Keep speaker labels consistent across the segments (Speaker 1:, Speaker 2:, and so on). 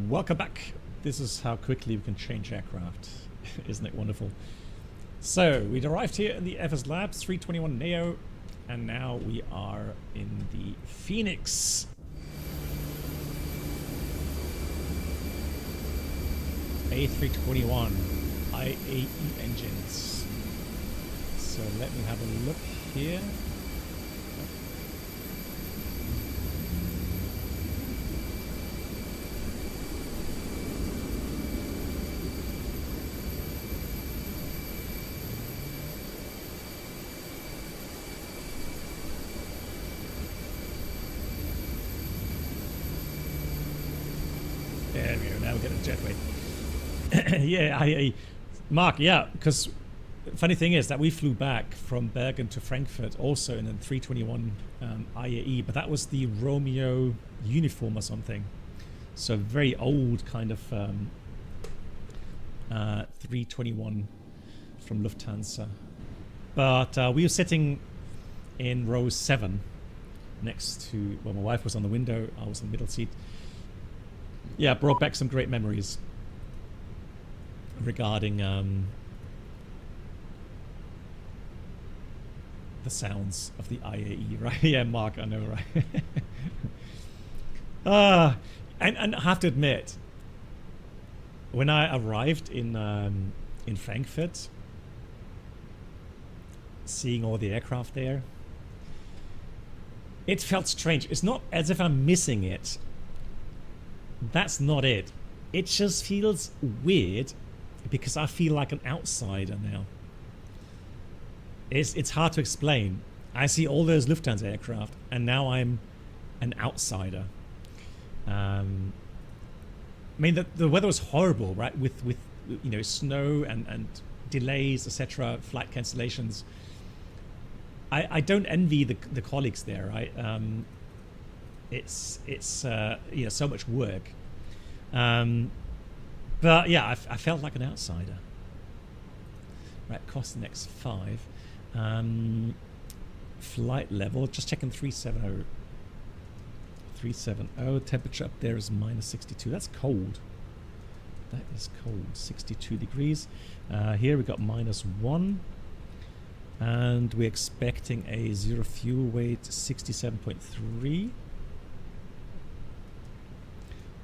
Speaker 1: welcome back. This is how quickly we can change aircraft. Isn't it wonderful? So we arrived here in the FSLabs A321 Neo, and now we are in the FENIX. A321 IAE engines. So let me have a look here. There we go, now we're getting jetway. Yeah, Mark, yeah, because funny thing is that we flew back from Bergen to Frankfurt also in a 321 IAE, but that was the Romeo uniform or something. So very old kind of 321 from Lufthansa. But we were sitting in row 7 next to, well, my wife was on the window, I was in the middle seat. Yeah, brought back some great memories regarding the sounds of the IAE, right? Yeah, Mark, I know, right? And I have to admit, when I arrived in Frankfurt, seeing all the aircraft there, it felt strange. It's not as if I'm missing it. That's not it. It just feels weird because I feel like an outsider now. It's hard to explain. I see all those Lufthansa aircraft and now I'm an outsider. I mean, the weather was horrible, right? With you know, snow and delays, etc., flight cancellations. I don't envy the colleagues there, right? It's you know, so much work. But yeah, I felt like an outsider. Right, cost next 5. Flight level, just checking 370. 370. Temperature up there is -62. That's cold. That is cold. 62 degrees. Here we got -1. And we're expecting a 0 fuel weight 67.3.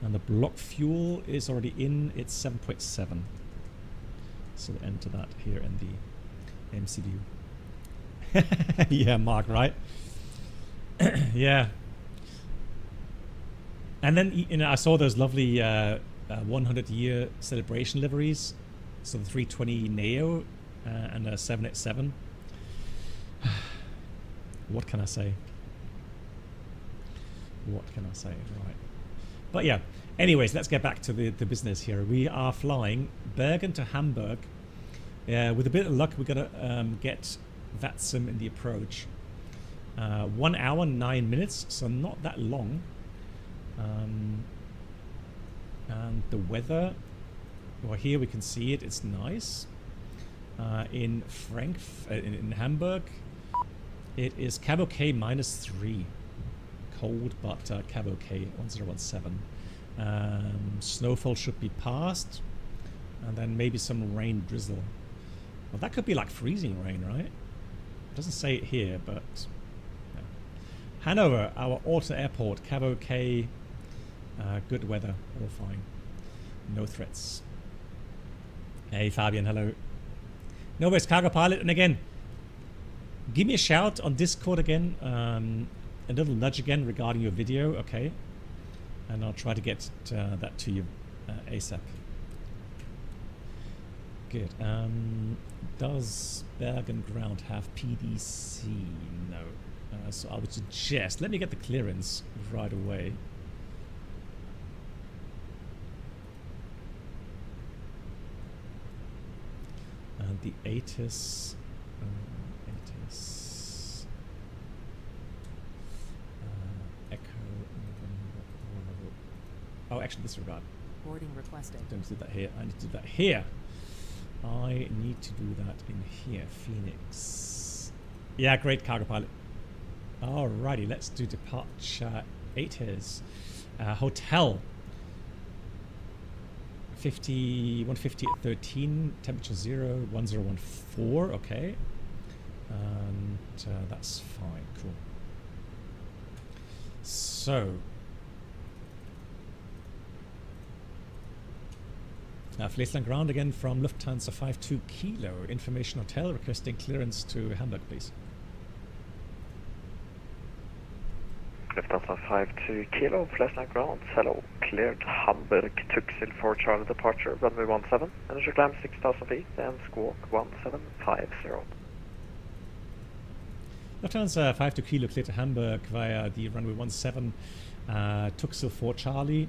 Speaker 1: And the block fuel is already in, it's 7.7. So we'll enter that here in the MCU. Yeah, Mark, right? Yeah. And then, you know, I saw those lovely 100-year celebration liveries. So the 320 Neo and a 787. What can I say? What can I say? Right. But yeah, anyways, let's get back to the business here. We are flying Bergen to Hamburg. With a bit of luck, we're going to get VATSIM in the approach. 1 hour, 9 minutes, so not that long. And the weather, well, here we can see it, it's nice. In in Hamburg, it is cab okay -3. Cold, but cab okay, 1017. Snowfall should be passed, and then maybe some rain drizzle. Well, that could be like freezing rain, right? It doesn't say it here, but yeah. Hanover, our auto airport, cab okay, good weather, all fine, no threats. Hey Fabian, hello. Norway's cargo pilot, and again, give me a shout on Discord again. A little nudge again regarding your video, okay? And I'll try to get that to you ASAP. Good. Does Bergen ground have PDC? No. So I would suggest, let me get the clearance right away. And the ATIS. Oh, actually, disregard.
Speaker 2: Boarding requested.
Speaker 1: Don't do that here. I need to do that here. I need to do that in here. FENIX. Yeah, great cargo pilot. Alrighty, let's do departure 8 here. Hotel. 150 at 13, temperature 0, 1014, okay. And that's fine, cool. So, Friesland ground again from Lufthansa 52 Kilo, information hotel, requesting clearance to Hamburg, please.
Speaker 2: Lufthansa 52 Kilo, Friesland ground, hello, cleared Hamburg, Tuxil for Charlie departure, runway 17, energy climb 6,000 feet, and squawk 1750.
Speaker 1: Lufthansa 52 Kilo cleared to Hamburg via the runway 17, Tuxil for Charlie,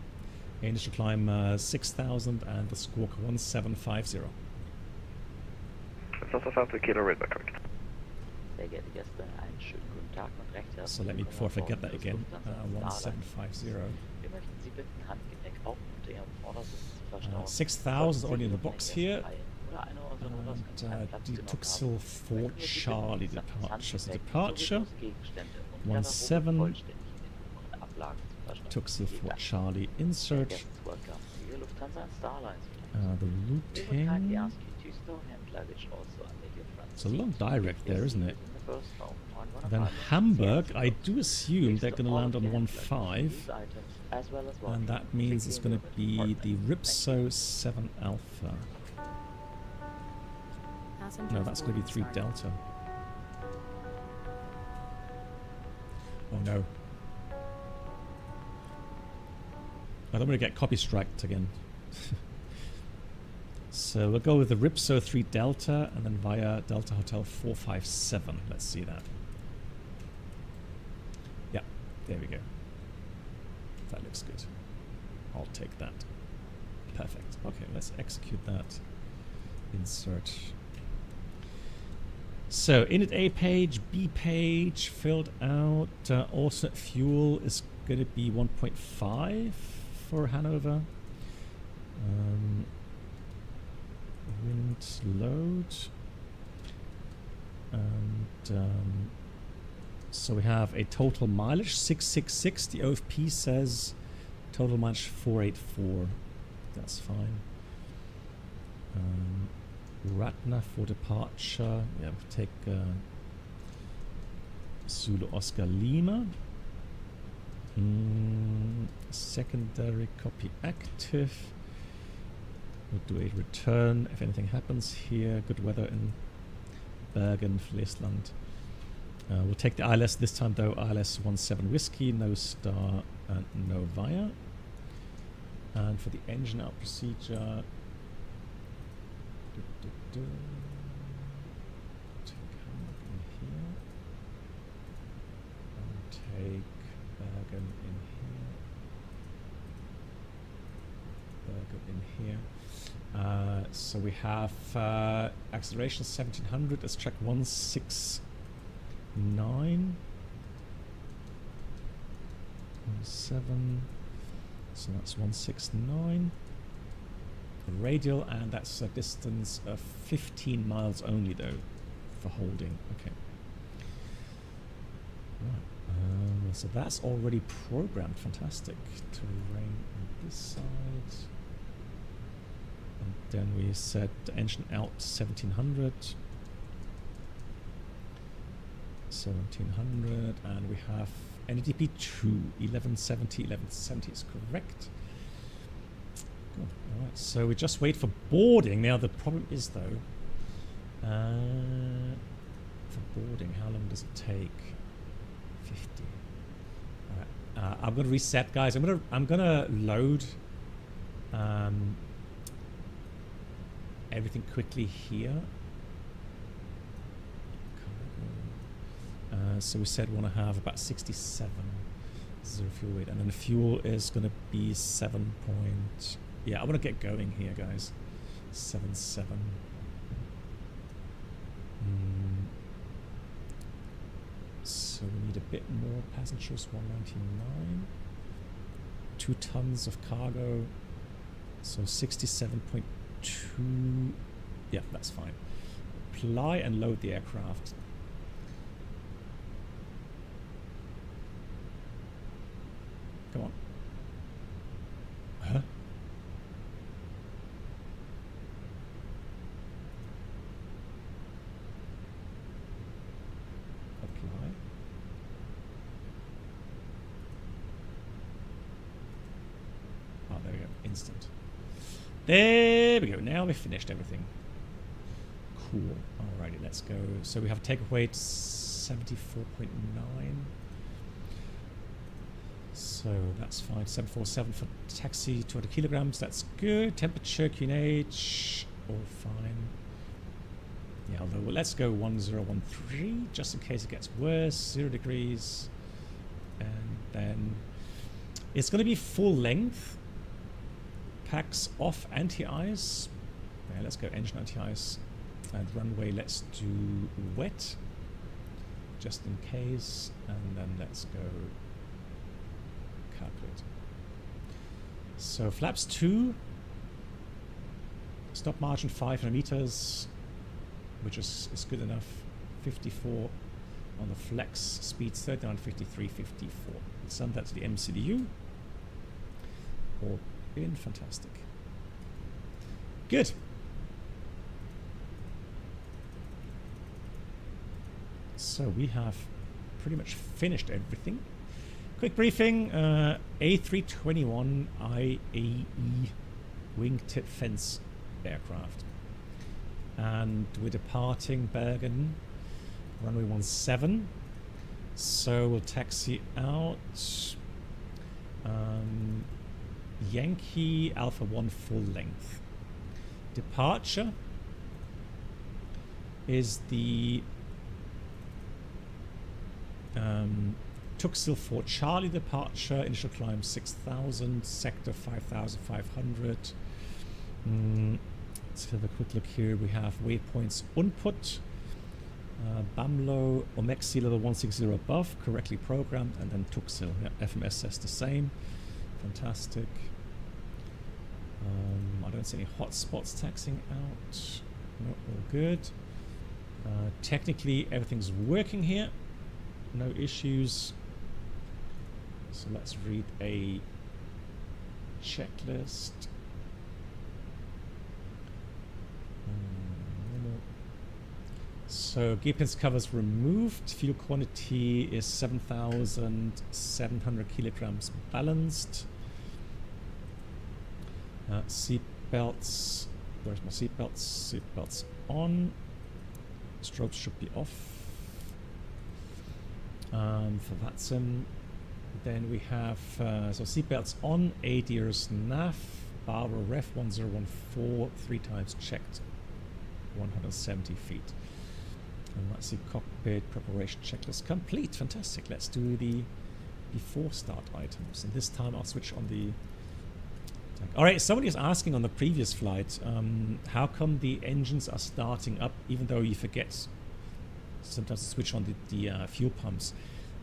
Speaker 1: initial climb 6,000 and the squawk 1750.
Speaker 2: Lufthansa 52 Kilo, read back correct.
Speaker 3: Sehr geehrte Gäste, einen schönen guten Tag und recht herzlich
Speaker 1: So let me, before I forget that again, 1750.
Speaker 3: Wir möchten Sie bitten, Handgepäck auch unter Ihrem Vordersitz zu verstauen.
Speaker 1: 6,000 already in the box here.
Speaker 3: Oder eine unserer Notausgangs einen Platz
Speaker 1: The
Speaker 3: genommen
Speaker 1: Tuxil
Speaker 3: haben.
Speaker 1: for
Speaker 3: Möchten wir Sie
Speaker 1: Charlie
Speaker 3: bitten, das
Speaker 1: departure. So
Speaker 3: Handgepäck
Speaker 1: departure,
Speaker 3: sowie Gegenstände und
Speaker 1: 17,
Speaker 3: vollständig in den oberen Ablagen zu verstauen.
Speaker 1: Tuxil
Speaker 3: Vielen
Speaker 1: for
Speaker 3: Dank.
Speaker 1: Charlie, insert.
Speaker 3: Guests welcome to your Lufthansa and Star Alliance flight.
Speaker 1: The
Speaker 3: We would kindly
Speaker 1: routing.
Speaker 3: ask you to store hand luggage also under your front
Speaker 1: It's a long
Speaker 3: seat.
Speaker 1: direct
Speaker 3: If you're
Speaker 1: there, isn't
Speaker 3: seated
Speaker 1: it?
Speaker 3: in the first row on one of
Speaker 1: Then
Speaker 3: our
Speaker 1: Hamburg,
Speaker 3: seats,
Speaker 1: I do assume they're
Speaker 3: please
Speaker 1: going to
Speaker 3: store
Speaker 1: land
Speaker 3: all
Speaker 1: on
Speaker 3: of your hand
Speaker 1: 15,
Speaker 3: luggage, these items, as well as
Speaker 1: and
Speaker 3: walking
Speaker 1: that means it's going to
Speaker 3: quickly in
Speaker 1: be
Speaker 3: your
Speaker 1: the
Speaker 3: compartment.
Speaker 1: Ripso 7 Alpha. No, that's going to be 3 Delta. Oh no. I don't want to get copy striked again. So we'll go with the Ripso 3 Delta and then via Delta Hotel 457. Let's see that. Yeah, there we go. That looks good. I'll take that. Perfect. Okay, let's execute that. Insert. So, init A page, B page, filled out. Alternate fuel is going to be 1.5 for Hanover. Wind load. And so we have a total mileage 666. The OFP says total mileage 484. That's fine. Ratna for departure. Yeah, we'll take Zulu Oscar Lima. Secondary copy active. We'll do a return if anything happens here. Good weather in Bergen, Friesland. We'll take the ILS this time though. ILS 17 Whiskey, no star and no via. And for the engine out procedure, take Hamburg in here. And take Bergen in here. Bergen in here. So we have acceleration 1700. Let's check 169. 17. So that's 169. Radial, and that's a distance of 15 miles only though for holding. Okay. Right. So that's already programmed. Fantastic. Terrain on this side. And then we set the engine out 1700. 1700, and we have NDP 2 1170. 1170 is correct. Cool. All right, so we just wait for boarding. Now the problem is though, for boarding, how long does it take? 50. All right, I'm gonna reset, guys. I'm gonna load everything quickly here. So we said we want to have about 67 zero fuel weight, and then the fuel is going to be 7 point. Yeah, I want to get going here, guys. 7.7. So we need a bit more passengers. 199. 2 tons of cargo. So 67.2. Yeah, that's fine. Apply and load the aircraft. Come on. Huh? There we go. Now we've finished everything. Cool. Alrighty, let's go. So we have a takeoff weight 74.9. So that's fine. 747 for taxi, 200 kilograms. That's good. Temperature, QNH, all fine. Yeah, although well, let's go 1013 just in case it gets worse. 0 degrees. And then it's going to be full length. Packs off anti-ice. Yeah, let's go engine anti-ice. And runway, let's do wet. Just in case. And then let's go calculate. So flaps 2. Stop margin 500 meters. Which is good enough. 54 on the flex. Speeds 39, 53, 54. Send that to the MCDU. All in. Fantastic. Good. So we have pretty much finished everything. Quick briefing. A321 IAE wingtip fence aircraft. And we're departing Bergen, runway 17. So we'll taxi out. Yankee Alpha 1 full length. Departure is the Tuxil 4 Charlie departure. Initial climb 6,000, sector 5,500. Let's have a quick look here. We have waypoints input, Bamlo, Omexi level 160 above, correctly programmed, and then Tuxil. Yeah, FMS says the same. Fantastic. I don't see any hotspots taxing out. No, all good. Technically, everything's working here. No issues. So let's read a checklist. So gear pins covers removed. Fuel quantity is 7,700 kilograms balanced. Seat belts. Where's my seat belts? Seat belts on. Strobes should be off. For VATSIM, then we have so seat belts on. ADIRS nav. Barber ref 1014. 3 times checked. 170 feet. And let's see, cockpit preparation checklist complete. Fantastic. Let's do the before start items. And this time I'll switch on the tank. All right, somebody is asking on the previous flight, how come the engines are starting up even though you forget sometimes to switch on the fuel pumps?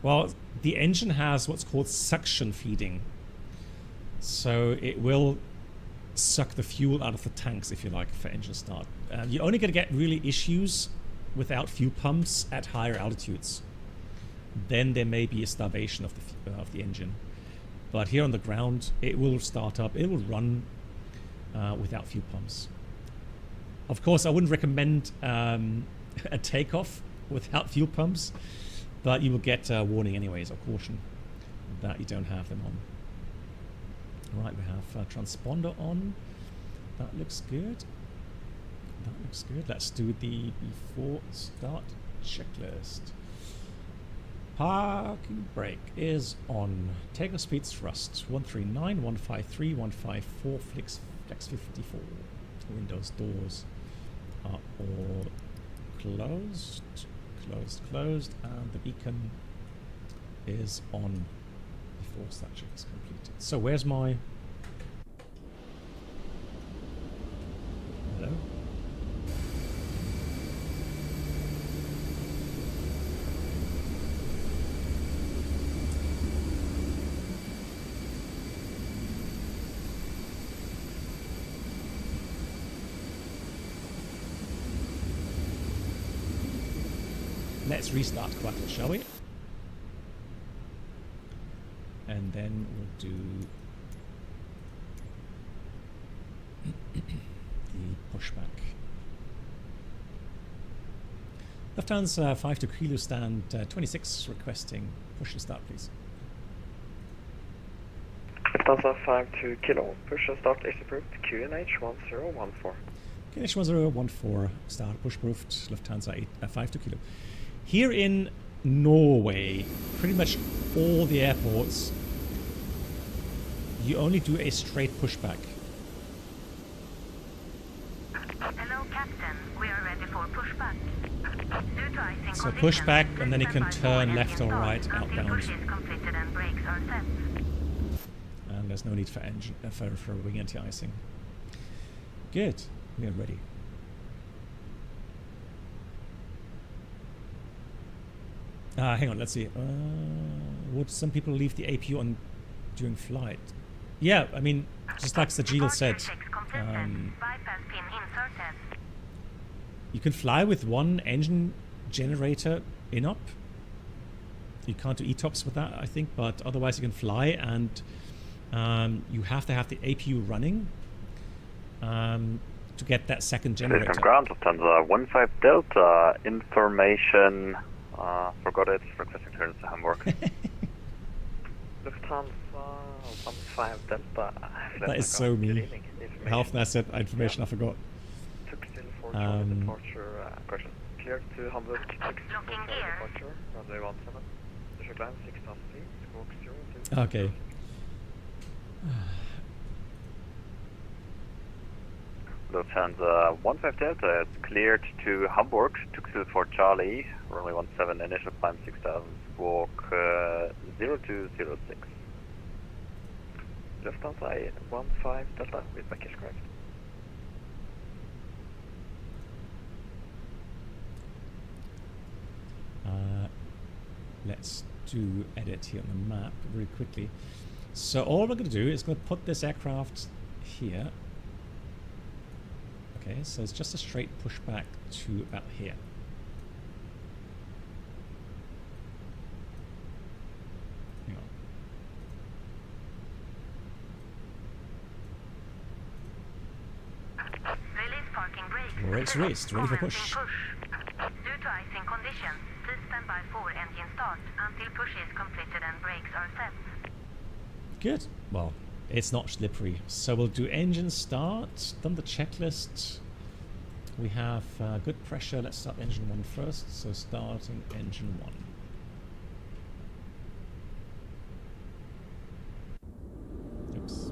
Speaker 1: Well, the engine has what's called suction feeding. So it will suck the fuel out of the tanks, if you like, for engine start. You're only going to get really issues without fuel pumps at higher altitudes. Then there may be a starvation of the engine. But here on the ground, it will start up. It will run without fuel pumps. Of course, I wouldn't recommend a takeoff without fuel pumps, but you will get a warning anyways, or caution, that you don't have them on. Right, we have transponder on. That looks good. That looks good. Let's do the before start checklist. Parking brake is on. Takeoff speed thrust 139, 153, 154, flex 54. Windows doors are all closed. Closed, and the beacon is on before start check is completed. So where's my... Hello? Let's restart Quattro, shall we? And then we'll do the pushback. Lufthansa 5 to Kilo stand 26 requesting push and start, please.
Speaker 2: Lufthansa 52 Kilo, push and start is approved, QNH 1014.
Speaker 1: QNH 1014, start push approved, Lufthansa 52 Kilo. Here in Norway, pretty much all the airports, you only do a straight pushback.
Speaker 4: Hello, Captain. We are ready for pushback. Due to icing
Speaker 1: So
Speaker 4: conditions,
Speaker 1: pushback, and then you
Speaker 4: please
Speaker 1: can
Speaker 4: stand by
Speaker 1: turn
Speaker 4: for
Speaker 1: left or
Speaker 4: engine
Speaker 1: right
Speaker 4: start until
Speaker 1: outbound.
Speaker 4: push is completed and brakes are set.
Speaker 1: And there's no need for engine for wing anti-icing. Good, we are ready. Hang on, let's see. Would some people leave the APU on during flight? Yeah, I mean, just like Sajil said,
Speaker 4: Bypass pin inserted.
Speaker 1: you can fly with one engine generator in-op. You can't do ETOPS with that, I think, but otherwise you can fly, and you have to have the APU running to get that second generator.
Speaker 2: System ground, Lufthansa 15 Delta, information, forgot it, requesting clearance to Hamburg. Lufthansa 15 Delta.
Speaker 1: That is so me. Half that said information I forgot.
Speaker 2: Tuxil for Charlie departure, question. Cleared to Hamburg, Tuxil for
Speaker 4: Locking
Speaker 2: Charlie
Speaker 4: gear.
Speaker 2: departure, runway 17. Initial climb 6,000 feet, squawk 02.
Speaker 1: Okay.
Speaker 2: Lufthansa 15 Delta, it's cleared to Hamburg, Tuxil for Charlie, runway 17, initial climb 6,000, squawk 0206. Lufthansa 15 Delta with baggage correct.
Speaker 1: Let's do edit here on the map very quickly. So all we're going to do is going to put this aircraft here. Okay, so it's just a straight pushback to about here. Hang on.
Speaker 4: Release parking brakes.
Speaker 1: Brakes released, ready for push.
Speaker 4: Due to icing conditions, please stand by for engine start until push is completed and brakes are set.
Speaker 1: Good. Well, it's not slippery. So we'll do engine start, done the checklist. We have good pressure. Let's start engine 1 first. So starting engine 1. Oops.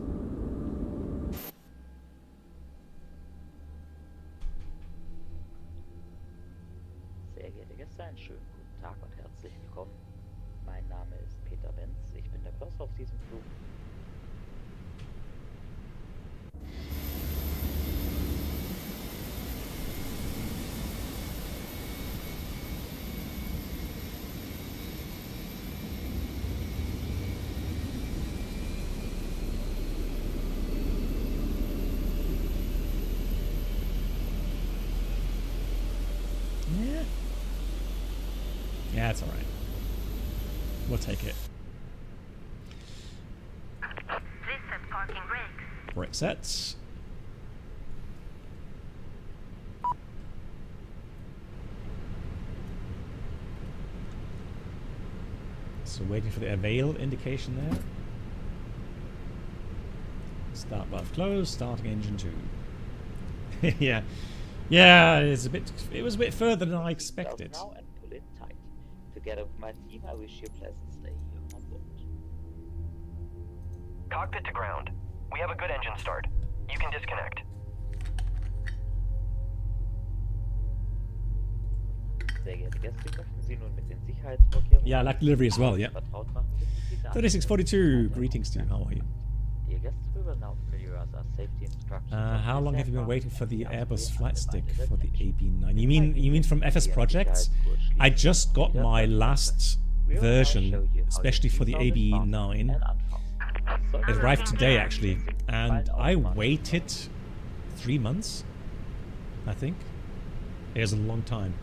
Speaker 3: Sehr geehrte Gäste, einen schönen guten Tag und herzlich willkommen. Mein Name ist Peter Benz, ich bin der Purser auf diesem Flug.
Speaker 1: Yeah. Yeah, it's alright. We'll take it.
Speaker 4: Please set parking brakes.
Speaker 1: Brake sets. So waiting for the avail indication there. Start valve closed, starting engine 2. Yeah. Yeah, it was a bit further than I expected.
Speaker 3: Now and pull it tight. Together with my team, I wish you a pleasant stay here on board.
Speaker 5: Cockpit to ground. We have a good engine start. You can disconnect.
Speaker 3: Sehr geehrte Gäste, möchten Sie nun mit den Sicherheitsvorkehrungen...
Speaker 1: Yeah, I like delivery as well, yeah.
Speaker 3: ...vertraut machen, bitten Sie dazu.
Speaker 1: 3642, greetings to you, how are you?
Speaker 3: Dear guests, we will now familiarize our safety instructions.
Speaker 1: How long have you been waiting for the Airbus flight stick for the AB9? You mean from FS Projects? I just got my last version, especially for the AB9. It arrived today actually, and I waited 3 months, I think. It was a long time.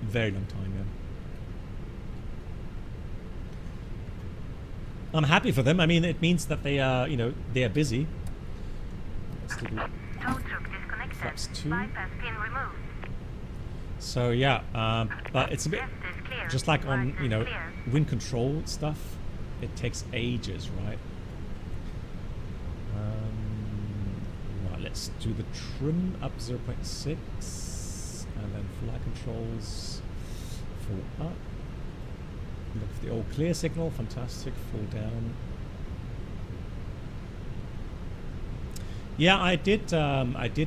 Speaker 1: Very long time, yeah. I'm happy for them. I mean, it means that they are, you know, they are busy. Let's do
Speaker 4: Tow truck disconnected.
Speaker 1: flaps 2.
Speaker 4: Bypass pin removed.
Speaker 1: So yeah, but it's a bit
Speaker 4: Left is clear.
Speaker 1: just like on,
Speaker 4: Right
Speaker 1: you
Speaker 4: is
Speaker 1: know,
Speaker 4: clear.
Speaker 1: wind control stuff. It takes ages, right? let's do the trim up 0.6 and then flight controls full up. Look for the all clear signal, fantastic, full down. Yeah, I did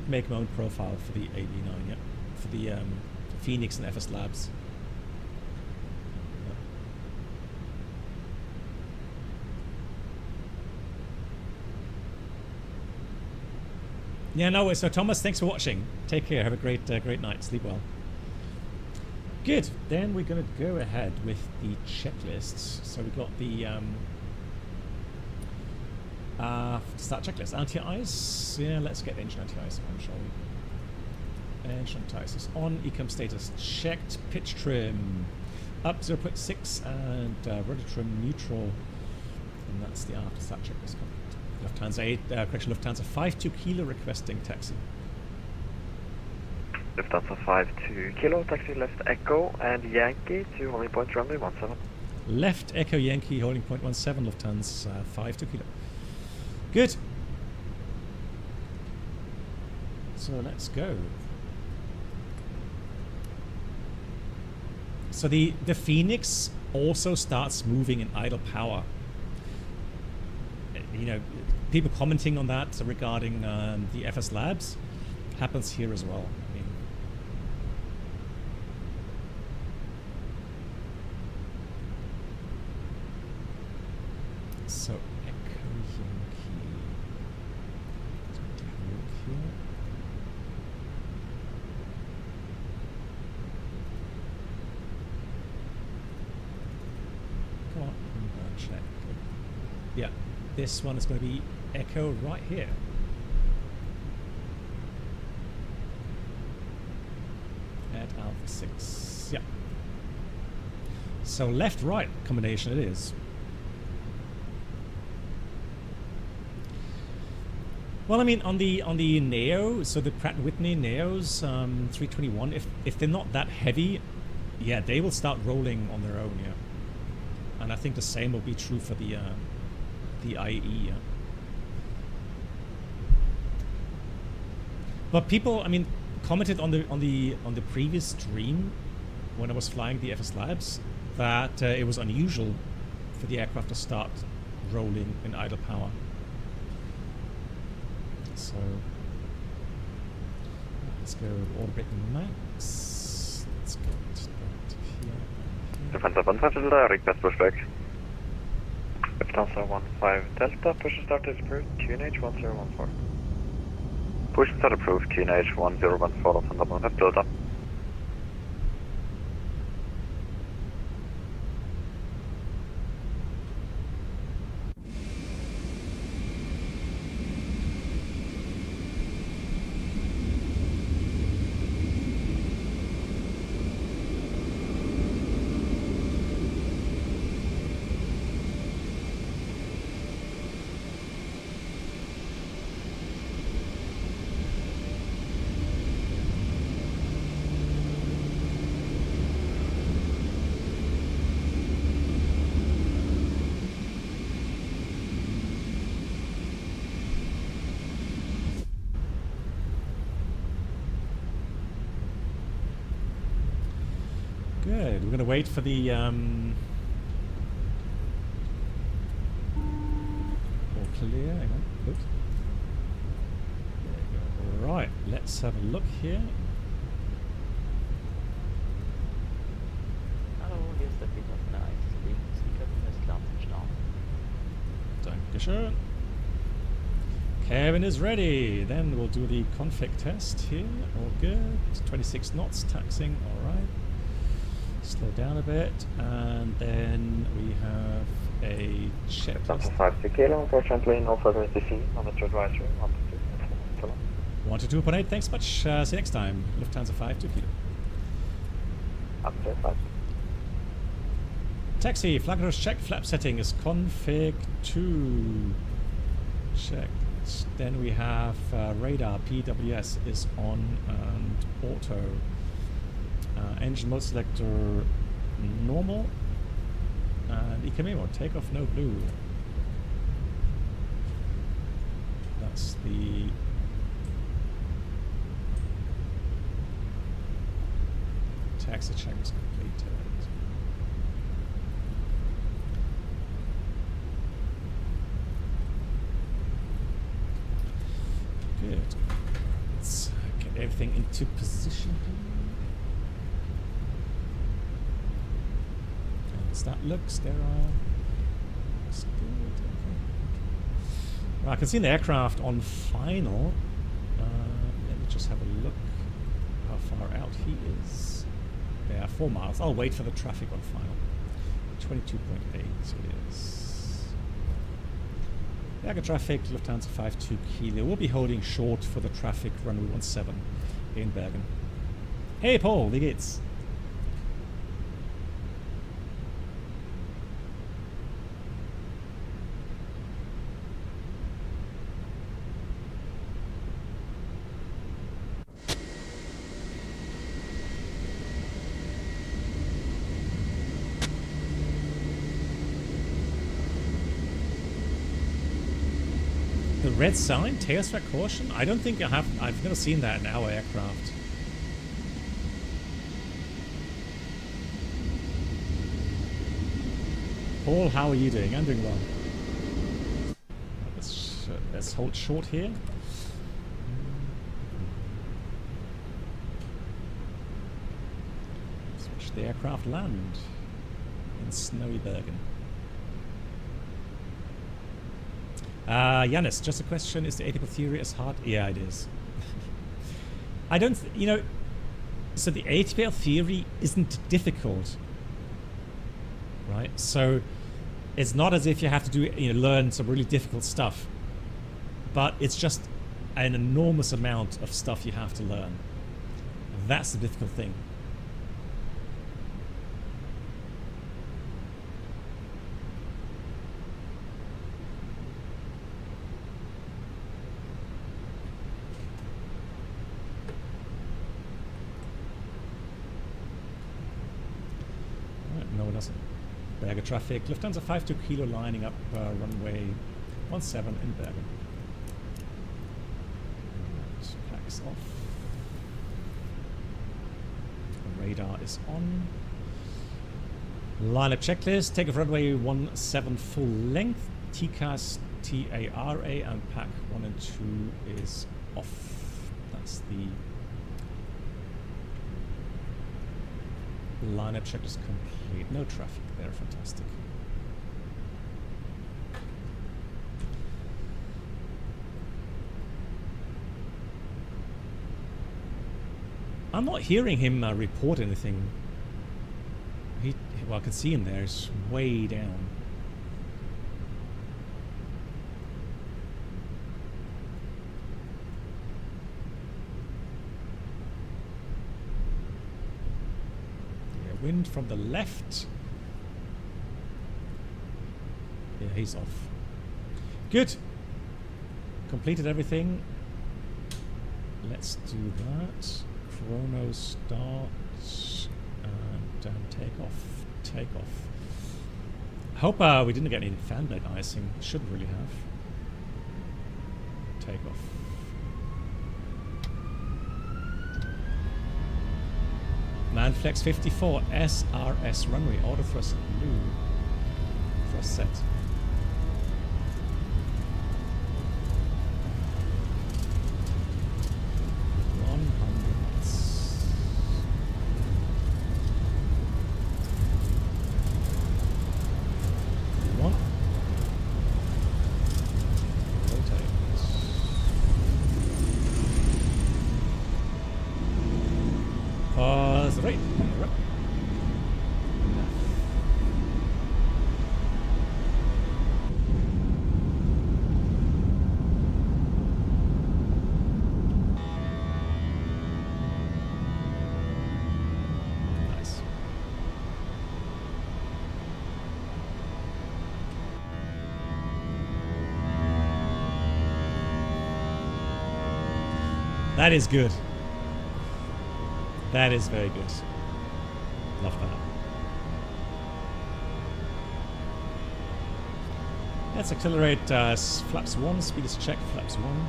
Speaker 1: make my own profile for the 89, yeah, for the FENIX and FSLabs. Yeah, no worries. So Thomas, thanks for watching. Take care. Have a great night. Sleep well. Good. Then we're going to go ahead with the checklists. So we've got the start checklist. Anti-ice. Yeah, let's get engine anti-ice on, shall we? Engine anti-ice is on. Ecom status checked. Pitch trim up 0.6 and rudder trim neutral. And that's the after start checklist complete. Lufthansa Lufthansa 52 Kilo requesting taxi.
Speaker 2: Lufthansa 52 Kilo, taxi left Echo and Yankee to holding point runway 17.
Speaker 1: Left Echo Yankee holding point 17, Lufthansa 52 Kilo. Good. So let's go. So the FENIX also starts moving in idle power. You know, people commenting on that regarding the FSLabs happens here as well. I mean, so Echo Yankee. Let's take a look here. Come on, check. Yeah. This one is going to be Echo right here. At Alpha 6. Yeah. So left-right combination it is. Well, I mean, on the Neo, so the Pratt & Whitney Neos 321, if they're not that heavy, yeah, they will start rolling on their own, yeah. And I think the same will be true for the IE. But people, I mean, commented on the previous stream when I was flying the FSLabs that it was unusual for the aircraft to start rolling in idle power. So let's go orbit max. Let's go to here.
Speaker 2: Lufthansa 15 Delta, request pushback. Lufthansa 15 Delta, push and start is approved, QNH 1014. Push and start approved, QNH 1014, Lufthansa 15 Delta.
Speaker 1: Good. We're going to wait for the all clear. Hang on. Oops. There you go. Right. Let's have a look here.
Speaker 3: Hallo, hier ist der Peter von der ICC. Kevin ist klar zum Start.
Speaker 1: Dankeschön. Kevin is ready. Then we'll do the config test here. All good. 26 knots taxiing. All right. Slow down a bit, and then we have a checklist.
Speaker 2: 50 Kilo, unfortunately no further ATC, monitor advisory,
Speaker 1: 122.8, thanks much. See you next time. Lufthansa 52 Kilo. Taxi, flag rush check, flap setting is config 2. Checked. Then we have radar, PWS is on and auto. Engine mode selector normal, and EKMEMO, takeoff no blue. That's the Taxi check is completed. Good. Let's get everything into position. As that looks, there are. Looks good. Okay. Well, I can see the aircraft on final. Let me just have a look how far out he is. Yeah, 4 miles. I'll wait for the traffic on final. 22.8 it is. Bergen traffic, Lufthansa 52 Kilo. We'll be holding short for the traffic, runway 17 in Bergen. Hey Paul, wie geht's? The red sign, tails for caution? I don't think I have. I've never seen that in our aircraft. Paul, how are you doing? I'm doing well. Let's hold short here. Let's watch the aircraft land in snowy Bergen. Yanis, just a question. Is the atypical theory as hard? Yeah, it is. I don't, you know, so the atypical theory isn't difficult, right? So it's not as if you have to do, you know, learn some really difficult stuff, but it's just an enormous amount of stuff you have to learn. That's the difficult thing. No, it doesn't. Bergen traffic. Lufthansa 52 Kilo lining up runway 17 in Bergen. Right, packs off. The radar is on. Lineup checklist. Take off runway 17 full length. TCAS, TARA, and pack 1 and 2 is off. That's the lineup check is complete. No traffic there. Fantastic. I'm not hearing him report anything. Well, I can see him there. He's way down. Wind from the left. Yeah, he's off. Good. Completed everything. Let's do that. Chrono start and takeoff. Takeoff. Hope we didn't get any fan blade icing. Shouldn't really have. Takeoff. Manflex 54 SRS runway auto thrust blue thrust set. That is good. That is very good. Love that. Let's accelerate flaps 1, speed is check, flaps 1.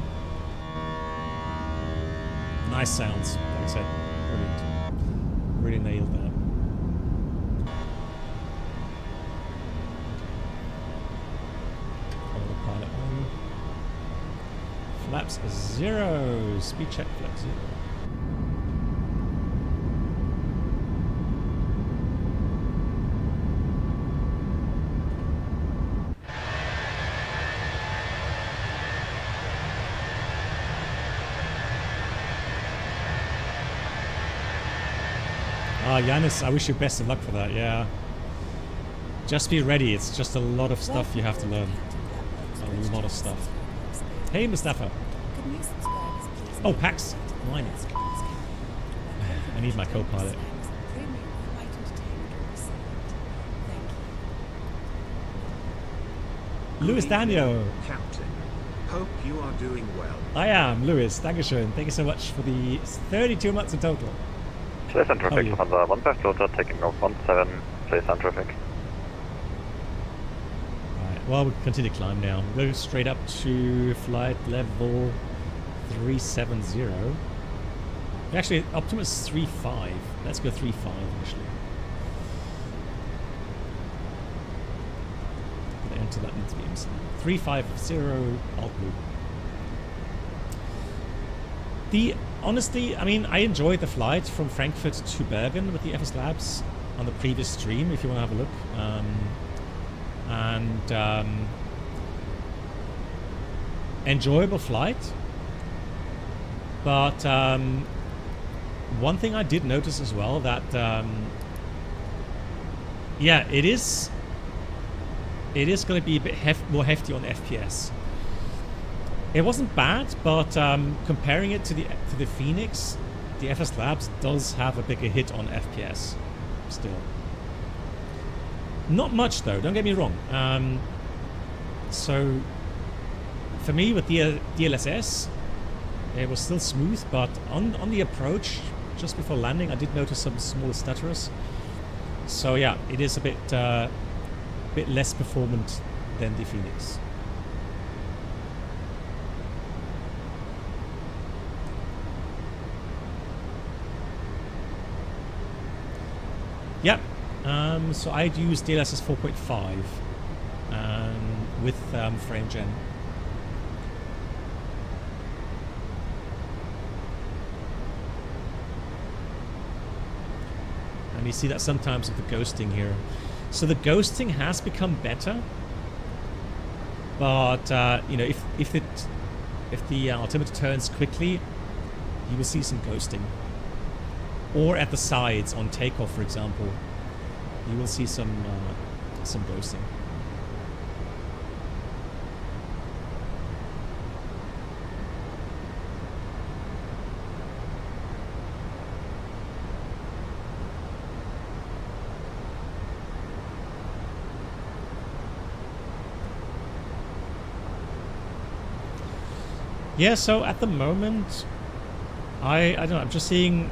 Speaker 1: Nice sounds, like I said. Brilliant. really nailed that. Autopilot on. Flaps 0. Speed check flaps 0. Ah, Yanis, I wish you best of luck for that, yeah. Just be ready, it's just a lot of stuff you have to learn. A lot of stuff. Hey, Mustafa. Oh, Pax. Mine. I need my co-pilot. Louis Daniel.
Speaker 6: Captain, hope you are doing well.
Speaker 1: I am, Louis. Dankeschön. Thank you so much for the 32 months in total.
Speaker 2: Please enter traffic on the 152, taking off 17, please enter traffic.
Speaker 1: Right, well, we'll continue to climb now. We'll go straight up to flight level 370. Actually, Optimus 35. Let's go 35 actually. Gonna enter that into beams. 350 alt loop. Honestly, I mean, I enjoyed the flight from Frankfurt to Bergen with the FSLabs on the previous stream, if you want to have a look. Enjoyable flight. But one thing I did notice as well, that yeah, it is going to be a bit more hefty on FPS. It wasn't bad, but comparing it to the FENIX, the FSLabs does have a bigger hit on FPS still. Not much though, don't get me wrong. So for me with the DLSS, it was still smooth, but on the approach just before landing, I did notice some small stutterers. So yeah, it is a bit less performant than the FENIX. Yep. So I'd use DLSS 4.5 with frame gen. And you see that sometimes with the ghosting here. So the ghosting has become better, but you know, if the altimeter turns quickly, you will see some ghosting. Or at the sides on takeoff, for example, you will see some ghosting. Yeah, so at the moment, I don't know, I'm just seeing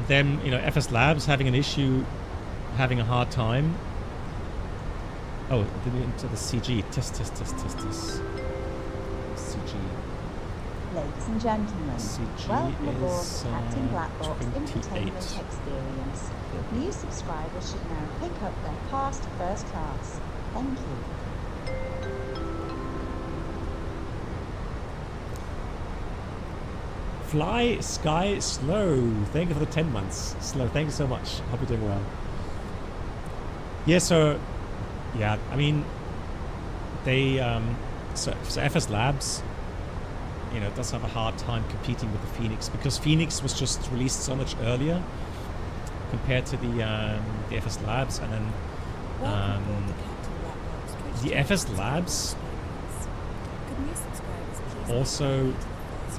Speaker 1: them, you know, FSLabs having an issue, having a hard time. Oh, did we enter the CG? Test. CG.
Speaker 7: Ladies and gentlemen,
Speaker 1: CG
Speaker 7: welcome aboard
Speaker 1: is,
Speaker 7: Captain Blackbox
Speaker 1: 28.
Speaker 7: Entertainment Experience. New subscribers should now pick up their pass to first class. Thank you.
Speaker 1: Fly Sky Slow. Thank you for the 10 months. Slow, thank you so much. Hope you're doing well. Yeah, so yeah, I mean, they so FSLabs, you know, does have a hard time competing with the FENIX because FENIX was just released so much earlier compared to the FSLabs, and then the FSLabs also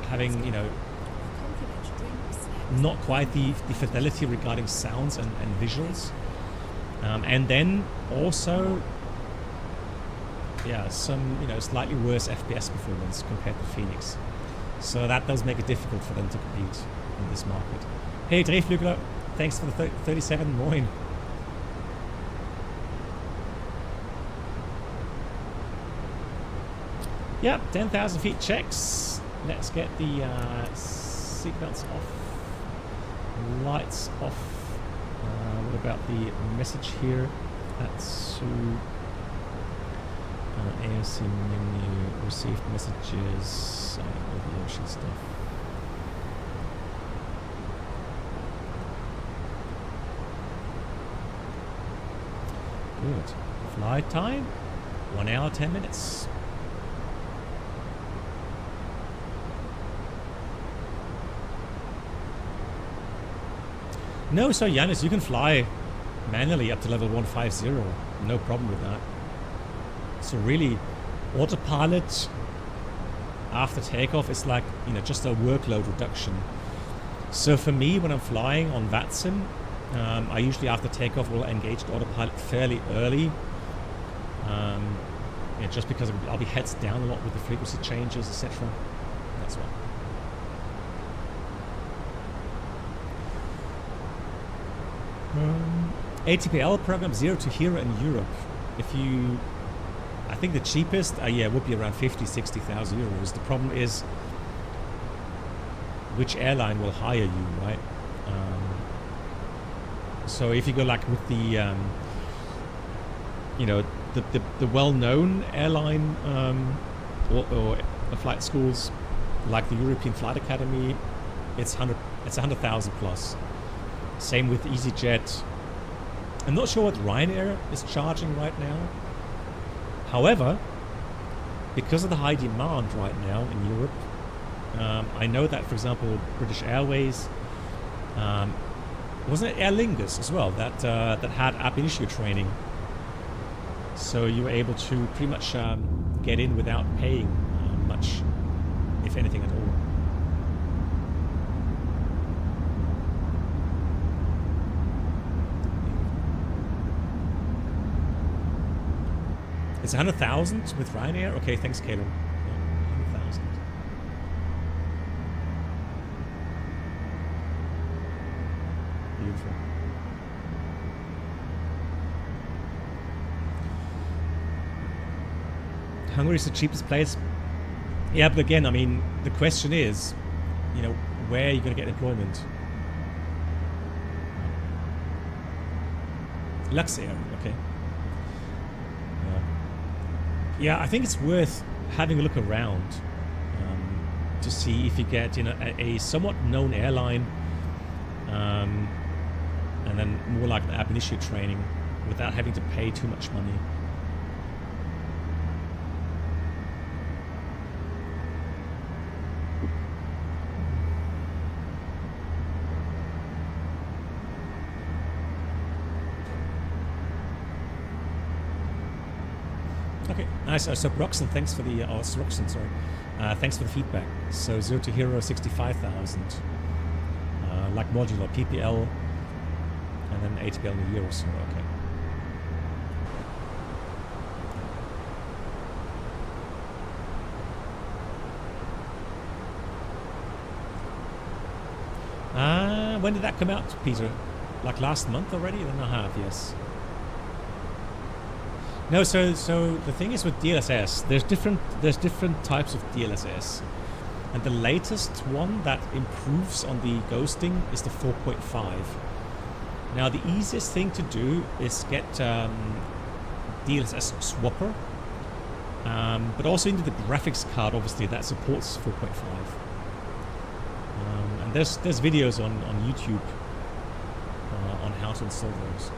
Speaker 1: having, you know, not quite the fidelity regarding sounds and visuals, and then also, yeah, some, you know, slightly worse FPS performance compared to FENIX. So that does make it difficult for them to compete in this market. Hey, Drehflügler, thanks for the 37. Moin. Yep, 10,000 feet checks. Let's get the seatbelts off. Lights off. about the message here. That's AOC menu, received messages, all the ocean stuff. Good. Flight time, 1 hour, 10 minutes. No, so Yanis, you can fly manually up to level 150. No problem with that. So really, autopilot after takeoff is like, you know, just a workload reduction. So for me, when I'm flying on VATSIM, I usually after takeoff will engage the autopilot fairly early. Yeah, just because I'll be heads down a lot with the frequency changes, etc. That's why. ATPL program 0 to Hero in Europe. If you, I think the cheapest, yeah, would be around 50,000–60,000 euros. The problem is which airline will hire you, right? So if you go like with the, you know, the well-known airline or flight schools like the European Flight Academy, it's 100,000 plus. Same with EasyJet. I'm not sure what Ryanair is charging right now. However, because of the high demand right now in Europe, I know that, for example, British Airways, wasn't it Aer Lingus as well that that had ab initio training? So you were able to pretty much get in without paying much, if anything at all. It's 100,000 with Ryanair? Okay, thanks, Caleb. Yeah, 100,000. Beautiful. Hungary is the cheapest place. Yeah, but again, I mean, the question is, you know, where are you going to get employment? Luxair, okay. Yeah, I think it's worth having a look around to see if you get, you know, a somewhat known airline, and then more like the ab initio training without having to pay too much money. Okay, nice. So Broxton, thanks for the Roxton, sorry. Thanks for the feedback. So 0 to Hero 65,000, like modular PPL, and then ATPL in a year or so. Okay. When did that come out, Peter? Like last month already? Then I have, yes. No, so the thing is with DLSS, there's different types of DLSS, and the latest one that improves on the ghosting is the 4.5. Now the easiest thing to do is get DLSS swapper, but also into the graphics card, obviously that supports 4.5. And there's videos on YouTube on how to install those.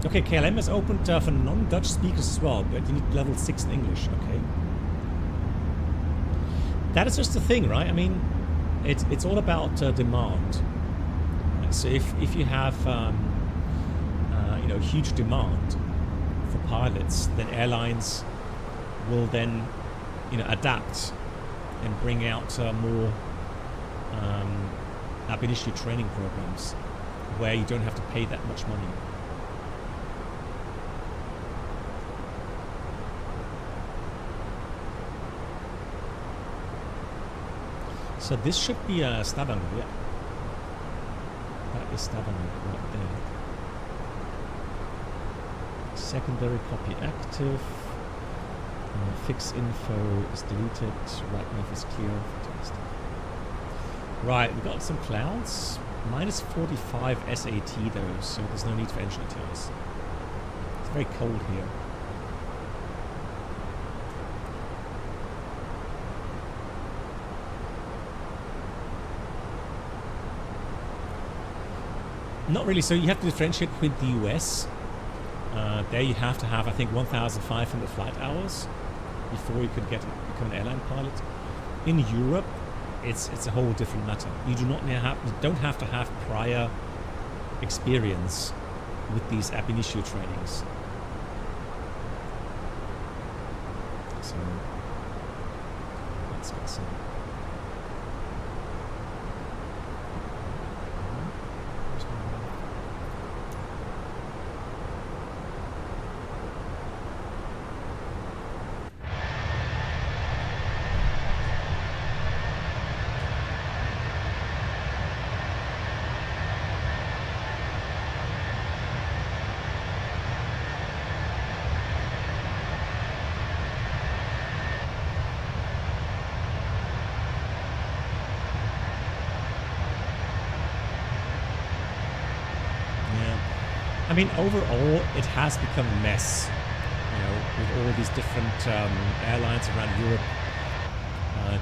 Speaker 1: Okay, KLM is opened for non-Dutch speakers as well, but you need level 6 in English, okay. That is just the thing, right? I mean, it's all about demand. So if you have, you know, huge demand for pilots, then airlines will then, you know, adapt and bring out more ab initio training programs where you don't have to pay that much money. So this should be Stavanger, yeah. That is Stavanger right there. Secondary copy active. Fix info is deleted. Right nav is clear. Fantastic. Right, we've got some clouds. Minus 45 SAT though, so there's no need for engine details. It's very cold here. Not really, so you have to differentiate with the US. There you have to have, I think, 1,500 flight hours before you could become an airline pilot. In Europe, it's a whole different matter. You don't have to have prior experience with these ab initio trainings. So let's get some. I mean, overall, it has become a mess, you know, with all these different airlines around Europe,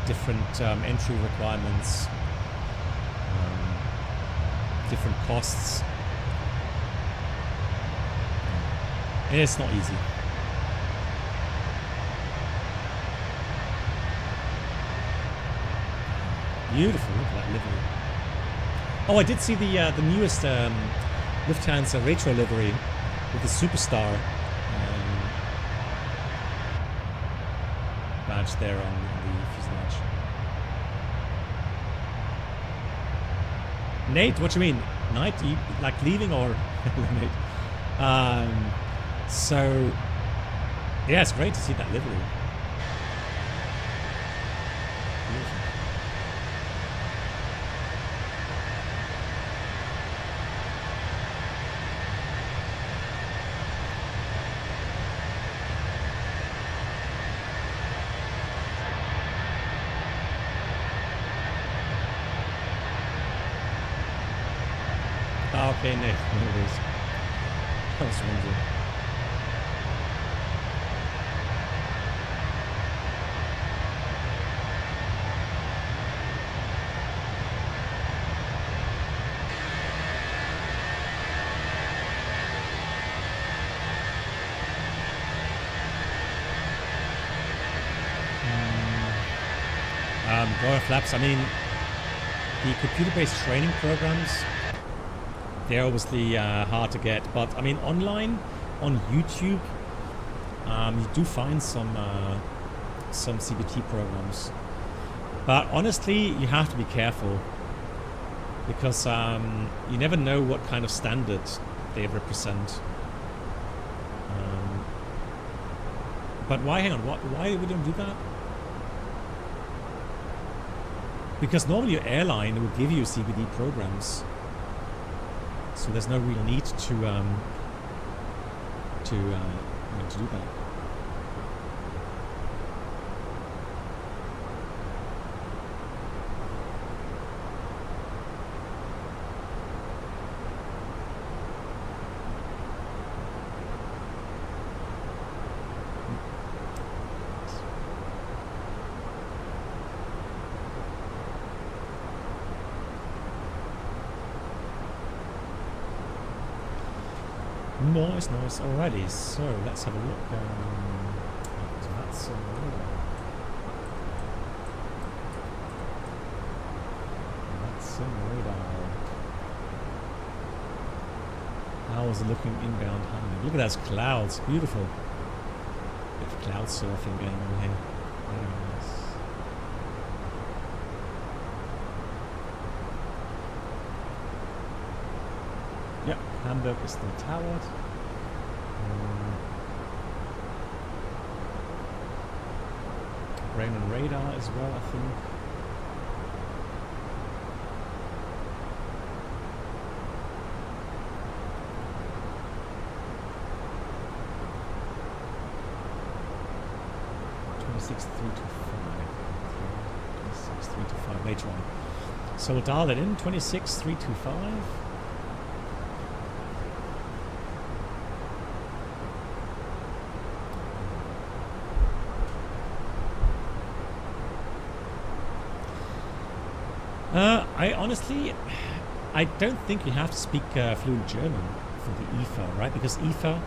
Speaker 1: different entry requirements, different costs. And it's not easy. Beautiful, look at that livery. Oh, I did see the newest Lufthansa retro livery with the Superstar badge there on the fuselage. Nate, what do you mean? Night? You like leaving or Nate? So yeah, it's great to see that livery. Beautiful. Okay, Nick, there it is. I was wondering. FSLabs, I mean, the computer-based training programs, they're obviously hard to get, but I mean online on YouTube you do find some CBT programs, but honestly you have to be careful because you never know what kind of standard they represent. But why, hang on, why we don't do that? Because normally your airline will give you CBD programs. So there's no real need to do that. Nice already. So let's have a look. VATSIM radar. VATSIM radar. How is it looking inbound Hamburg? Look at those clouds. Beautiful. Bit of cloud surfing going on here. Very nice. Yep, Hamburg is still towered. Rain on radar as well, I think. 26325. 26325 later on. So we'll dial it in, 26325. I honestly, I don't think you have to speak fluent German for the EFA, right? Because EFA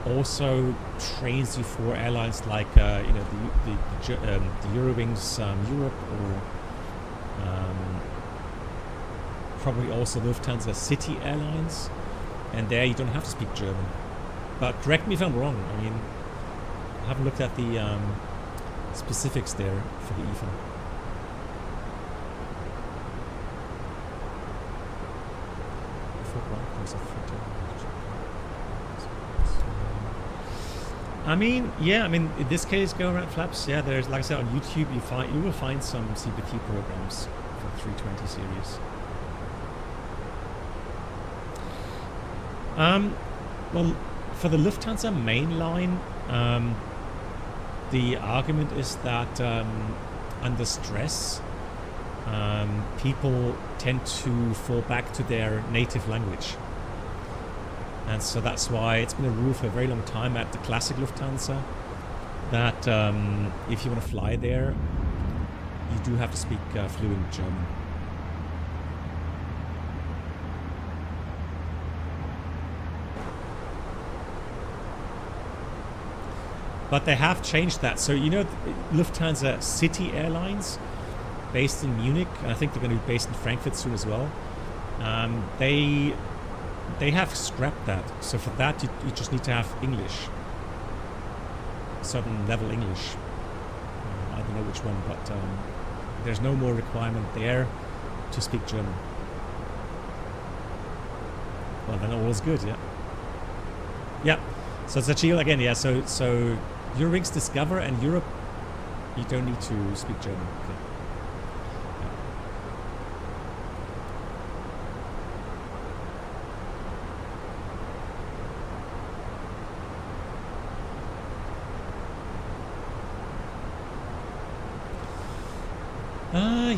Speaker 1: also trains you for airlines like you know, the Eurowings Europe, or probably also Lufthansa City Airlines, and there you don't have to speak German. But correct me if I'm wrong. I mean, I haven't looked at the specifics there for the EFA. I mean, yeah, I mean, in this case, go around flaps. Yeah, there's, like I said, on YouTube, you will find some CPT programs for the 320 series. Well, for the Lufthansa mainline, the argument is that under stress, people tend to fall back to their native language. And so that's why it's been a rule for a very long time at the classic Lufthansa that if you want to fly there, you do have to speak fluent German. But they have changed that. So, you know, Lufthansa City Airlines, based in Munich, and I think they're going to be based in Frankfurt soon as well, they have scrapped that. So for that, you just need to have English, certain level English. I don't know which one, but there's no more requirement there to speak German. Well, then all is good, yeah. Yeah, so it's a chill again, yeah. So Eurowings Discover and Europe, you don't need to speak German. Okay.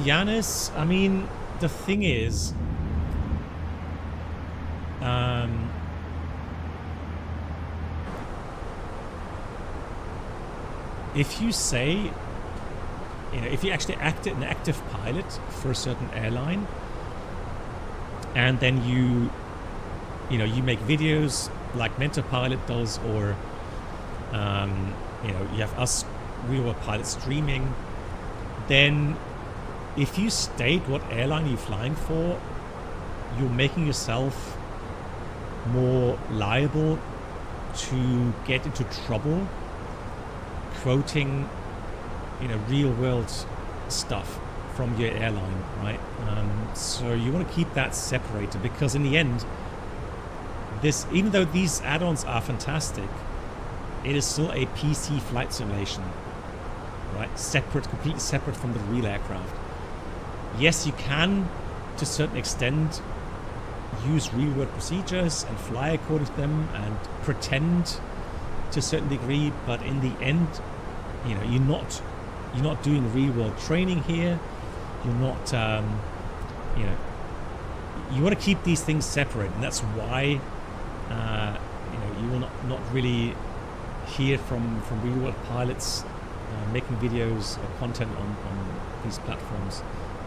Speaker 1: Yanis, I mean, the thing is, if you say, you know, if you actually act an active pilot for a certain airline, and then you know, you make videos like Mentor Pilot does, or you know, you have us real pilots streaming, then if you state what airline you're flying for, you're making yourself more liable to get into trouble quoting, you know, real world stuff from your airline, right? So you want to keep that separated, because in the end, this, even though these add-ons are fantastic, it is still a PC flight simulation, right? Separate, completely separate from the real aircraft. Yes, you can, to a certain extent, use real-world procedures and fly according to them and pretend to a certain degree, but in the end, you know, you're not doing real-world training here. You're not, you know, you want to keep these things separate, and that's why, you know, you will not really hear from real-world pilots making videos or content on these platforms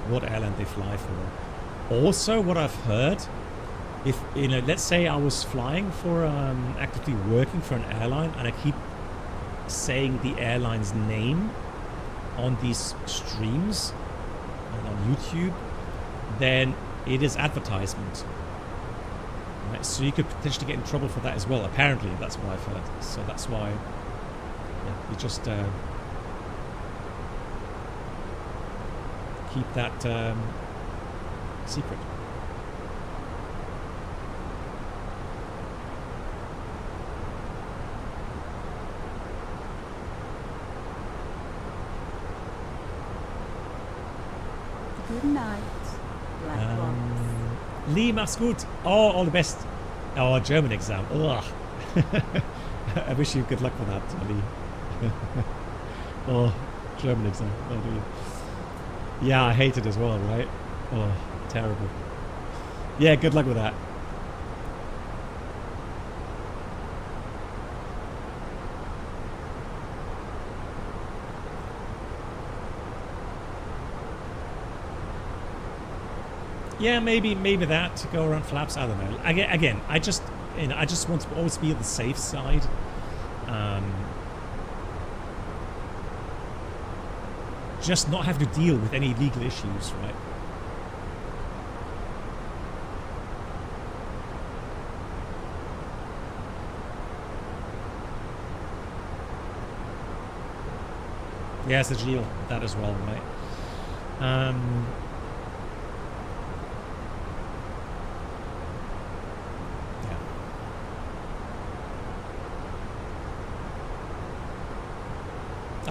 Speaker 1: what airline they fly for. Also, what I've heard, if, you know, let's say I was flying for actively working for an airline, and I keep saying the airline's name on these streams and on YouTube, then it is advertisement. Right? So you could potentially get in trouble for that as well. Apparently, that's what I've heard. So that's why, yeah, you just keep that secret.
Speaker 7: Good night, Black Box.
Speaker 1: Lee, mach's gut. Oh, all the best. Oh, German exam. Ugh. I wish you good luck with that, Ali. Oh, German exam. Oh, do you? Yeah, I hate it as well, right? Oh, terrible. Yeah, good luck with that. Yeah, maybe that to go around flaps. I don't know. Again, I just want to always be on the safe side. Just not have to deal with any legal issues, right? Yeah, it's a deal, that as well, right? Yeah.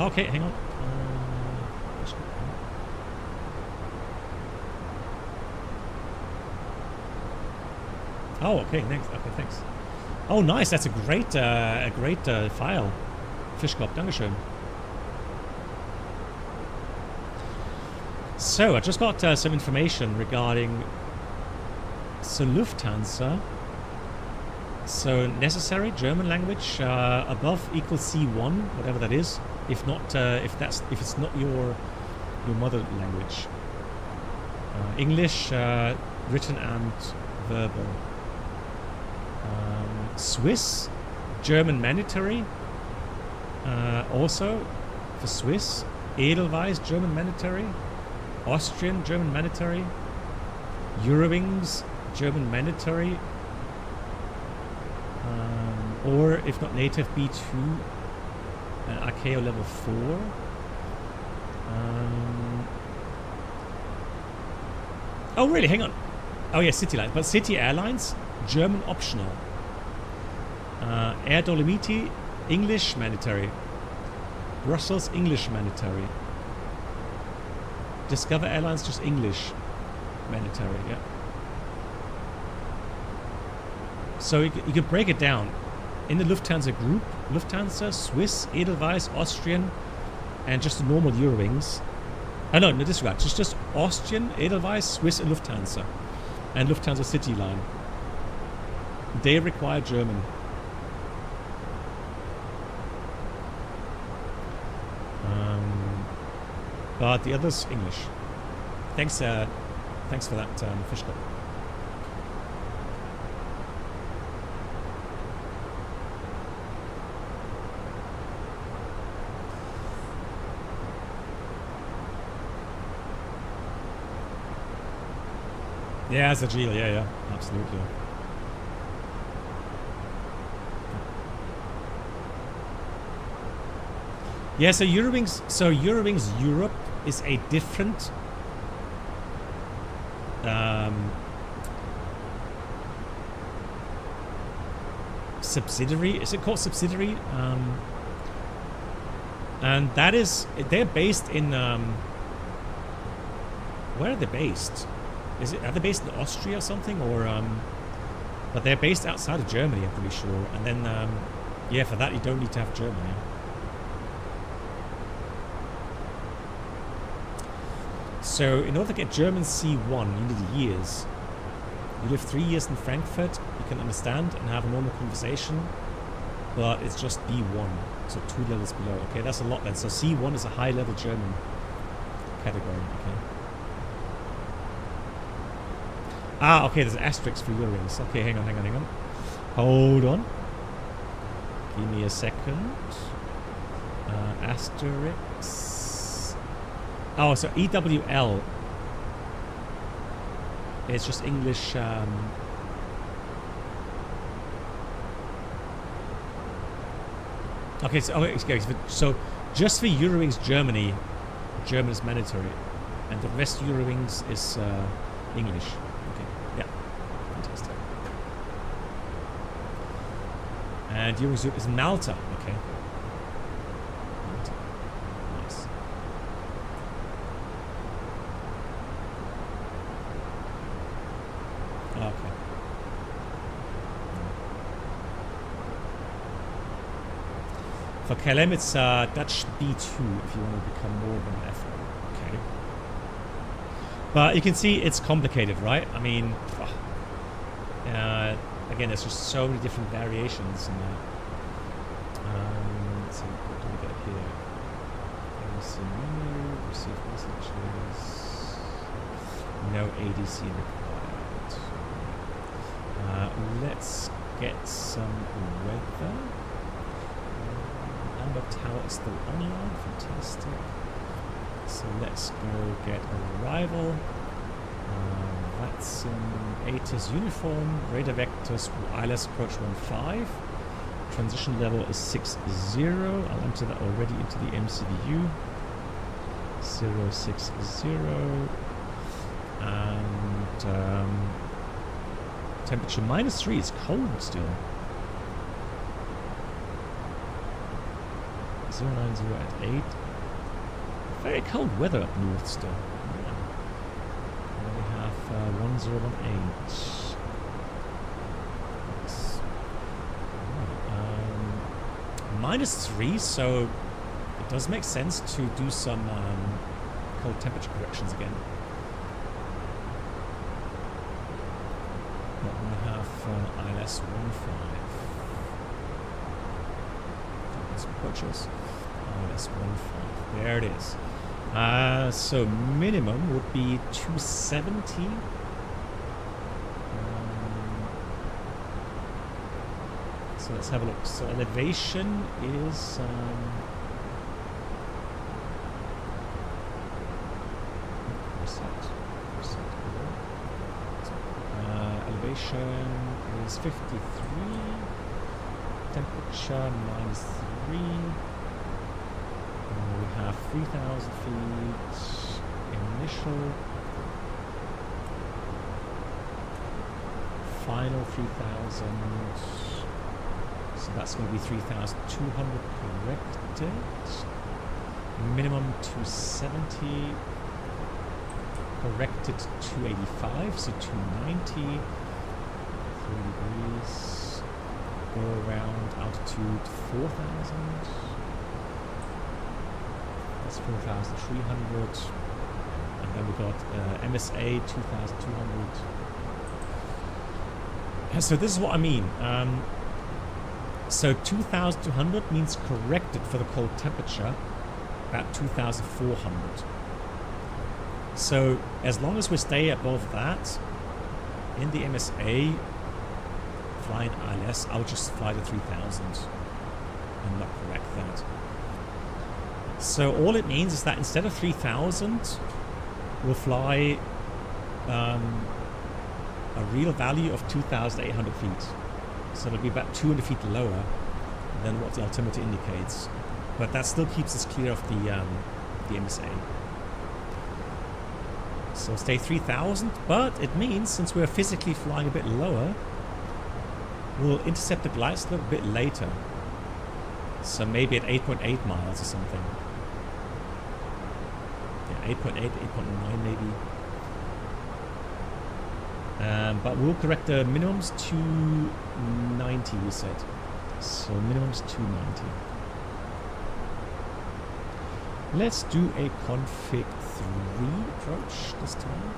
Speaker 1: Okay, hang on. Oh, okay, thanks. Okay, thanks. Oh, nice. That's a great file. Fischkopf, Dankeschön. So I just got some information regarding Lufthansa. So necessary German language above equals C1, whatever that is. If not, if it's not your mother language. English, written and verbal. Swiss, German mandatory. Also for Swiss, Edelweiss, German mandatory. Austrian, German mandatory. Eurowings, German mandatory. Or if not native, B2. ICAO level 4. Oh really? Hang on. Oh yeah, City Lines. But City Airlines, German optional. Air Dolomiti, English mandatory. Brussels, English mandatory. Discover Airlines, just English mandatory, yeah. So you could break it down. In the Lufthansa group, Lufthansa, Swiss, Edelweiss, Austrian, and just the normal Eurowings. Oh no, disregard. Just Austrian, Edelweiss, Swiss, and Lufthansa. And Lufthansa City Line. They require German. But the others, English. Thanks for that, Fischkopf. Yeah, it's a deal. Yeah, absolutely. Yeah, so Eurowings Europe is a different subsidiary. Is it called subsidiary? And that is, they're based in where are they based? Are they based in Austria or something, or but they're based outside of Germany, I'm pretty sure. And then yeah, for that you don't need to have Germany. So in order to get German C1, you need years. You live 3 years in Frankfurt, you can understand and have a normal conversation, but it's just B1, so 2 levels below. Okay, that's a lot then. So C1 is a high-level German category. Okay. Ah, okay, there's an asterisk for Eurowings. Okay, hang on. Hold on. Give me a second. Asterisk. Oh, so EWL is just English. Okay, so just for Eurowings Germany, German is mandatory, and the rest of Eurowings is English. Okay, yeah, fantastic. And Eurowings Europe is Malta. Okay. For KLM, it's Dutch B2 if you want to become more of an FO. Okay. But you can see it's complicated, right? I mean, again, there's just so many different variations in that. Let's see, what do we get here? ADC menu, receive messages. No ADC required. Let's get some weather. Hamburg Tower is still online. Fantastic. So let's go get arrival. VATSIM ATIS uniform. Radar vectors ILS approach 15. Transition level is 60. I'll enter that already into the MCDU. 060. And temperature -3. It's cold still. 090 at 8. Very cold weather up north still. Yeah. And then we have 1018. -3, so it does make sense to do some cold temperature corrections again. But we have ILS 15. Let's purchase ILS 15. There it is. So minimum would be 270. So let's have a look. So elevation is elevation is 53. Temperature -3. We have 3,000 feet initial. Final 3,000. So that's going to be 3,200 corrected. Minimum 270. Corrected 285, so 290. 3 degrees. Go around altitude 4,000. That's 4,300. And then we got MSA 2,200. So this is what I mean. So 2,200 means corrected for the cold temperature, about 2,400. So as long as we stay above that, in the MSA, flying ILS, I'll just fly to 3,000 and not correct that. So all it means is that instead of 3,000, we'll fly a real value of 2,800 feet. So it'll be about 200 feet lower than what the altimeter indicates. But that still keeps us clear of the MSA. So stay 3,000, but it means since we're physically flying a bit lower, we'll intercept the glide slope a bit later. So maybe at 8.8 miles or something. Yeah, 8.8, 8.9 maybe. But we'll correct the minimums to 90, we said. So minimums 290. Let's do a config 3 approach this time.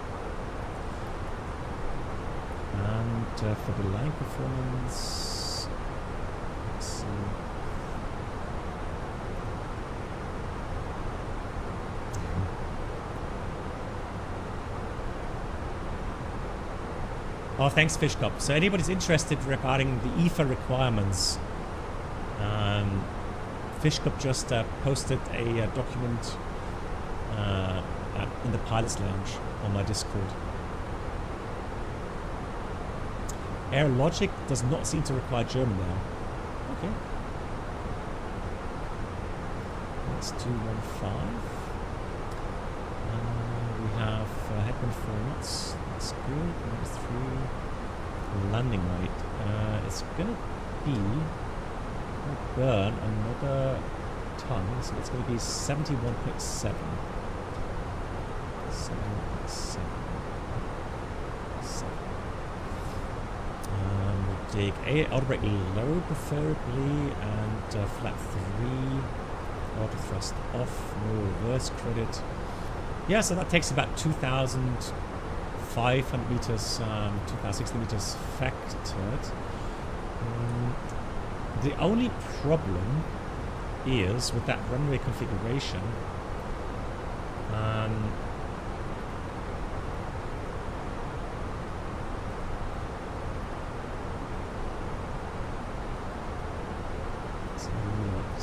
Speaker 1: And for the line performance, let's see. Oh, thanks, Fish Cup. So anybody's interested regarding the EFA requirements, Fish Cup just posted a document in the Pilot's Lounge on my Discord. Air Logic does not seem to require German now. Okay. Let's do 1.5. We have headwind 4 knots. That's good. -3. Landing weight. It's gonna be burn another ton, so it's gonna be 71.7. 71.7. mistake. Auto brake low preferably, and flap 3. Auto thrust off, no reverse credit. Yeah, so that takes about 2,500 meters, 2,060 meters factored. The only problem is with that runway configuration.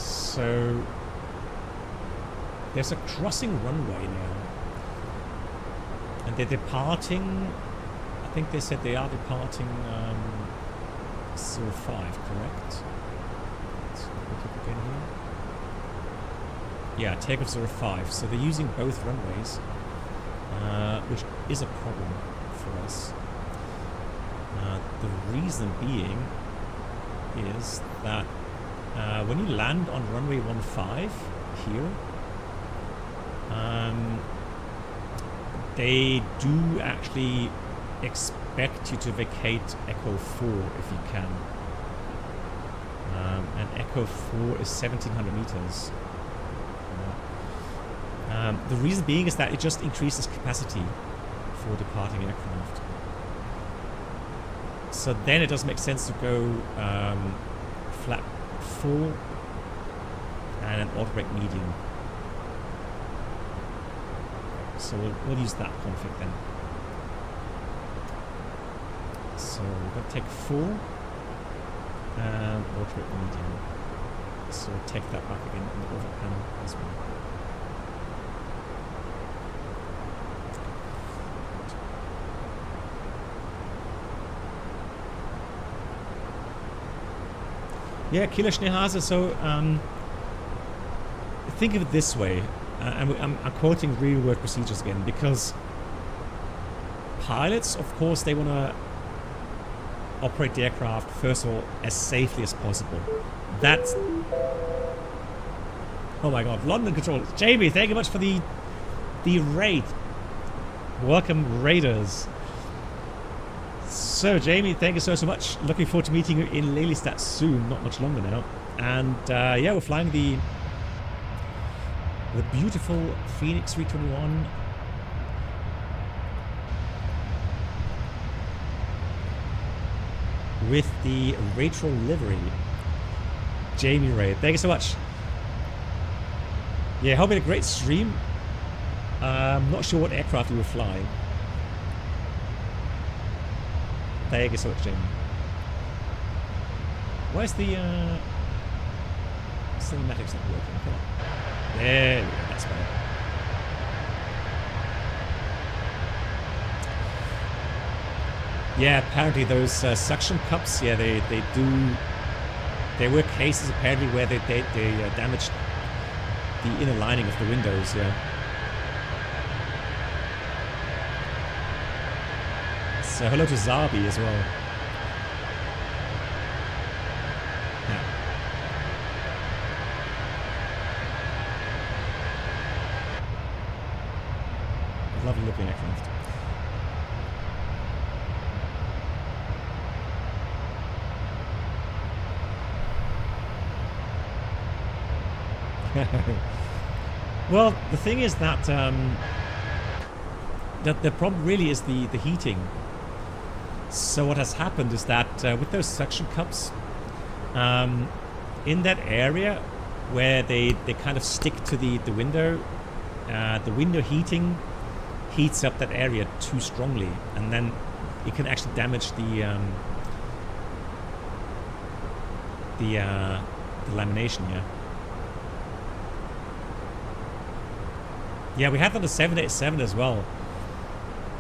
Speaker 1: So there's a crossing runway now, and they're departing. I think they said they are departing 05, correct? Let's look again here. Yeah, takeoff 05. So they're using both runways, which is a problem for us. The reason being is that when you land on runway 15 here, they do actually expect you to vacate Echo 4 if you can. And Echo 4 is 1,700 meters. The reason being is that it just increases capacity for departing aircraft. So then it doesn't make sense to go flap full and an auto brake medium. So we'll use that config then. So we're going to take full and auto brake medium. So we'll take that back again in the over panel as well. Yeah, Kilo Schneehase. So think of it this way, I'm quoting real world procedures again, because pilots, of course, they want to operate the aircraft first of all as safely as possible. That's, oh my god, London Control. Jamie, thank you much for the raid. Welcome, Raiders. So, Jamie, thank you so much. Looking forward to meeting you in Lelystad soon. Not much longer now. And yeah, we're flying the beautiful FENIX A321. With the retro livery. Jamie Ray, thank you so much. Yeah, hope you had a great stream. I'm not sure what aircraft you were flying. Thank you so much, Jamie. Where's the cinematics not working? Come on. There we go, that's better. Yeah, apparently those suction cups, yeah, they do. There were cases apparently where they damaged the inner lining of the windows, yeah. So hello to Zabi as well. Yeah. Lovely looking aircraft. Well, the thing is that that the problem really is the heating. So what has happened is that with those suction cups, in that area where they kind of stick to the window heating heats up that area too strongly, and then it can actually damage the lamination. Yeah, we had that on the 787 as well.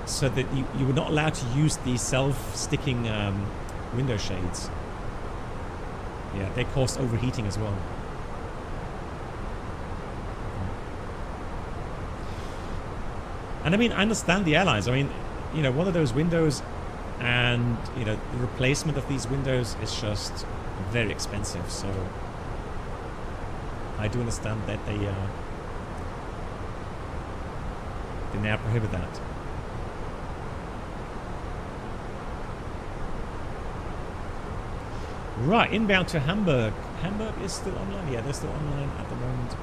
Speaker 1: So that you were not allowed to use the self-sticking window shades. Yeah, they caused overheating as well. And I mean, I understand the airlines. I mean, you know, one of those windows, and you know, the replacement of these windows is just very expensive. So I do understand that they now prohibit that. Right, inbound to Hamburg. Hamburg is still online? Yeah, they're still online at the moment.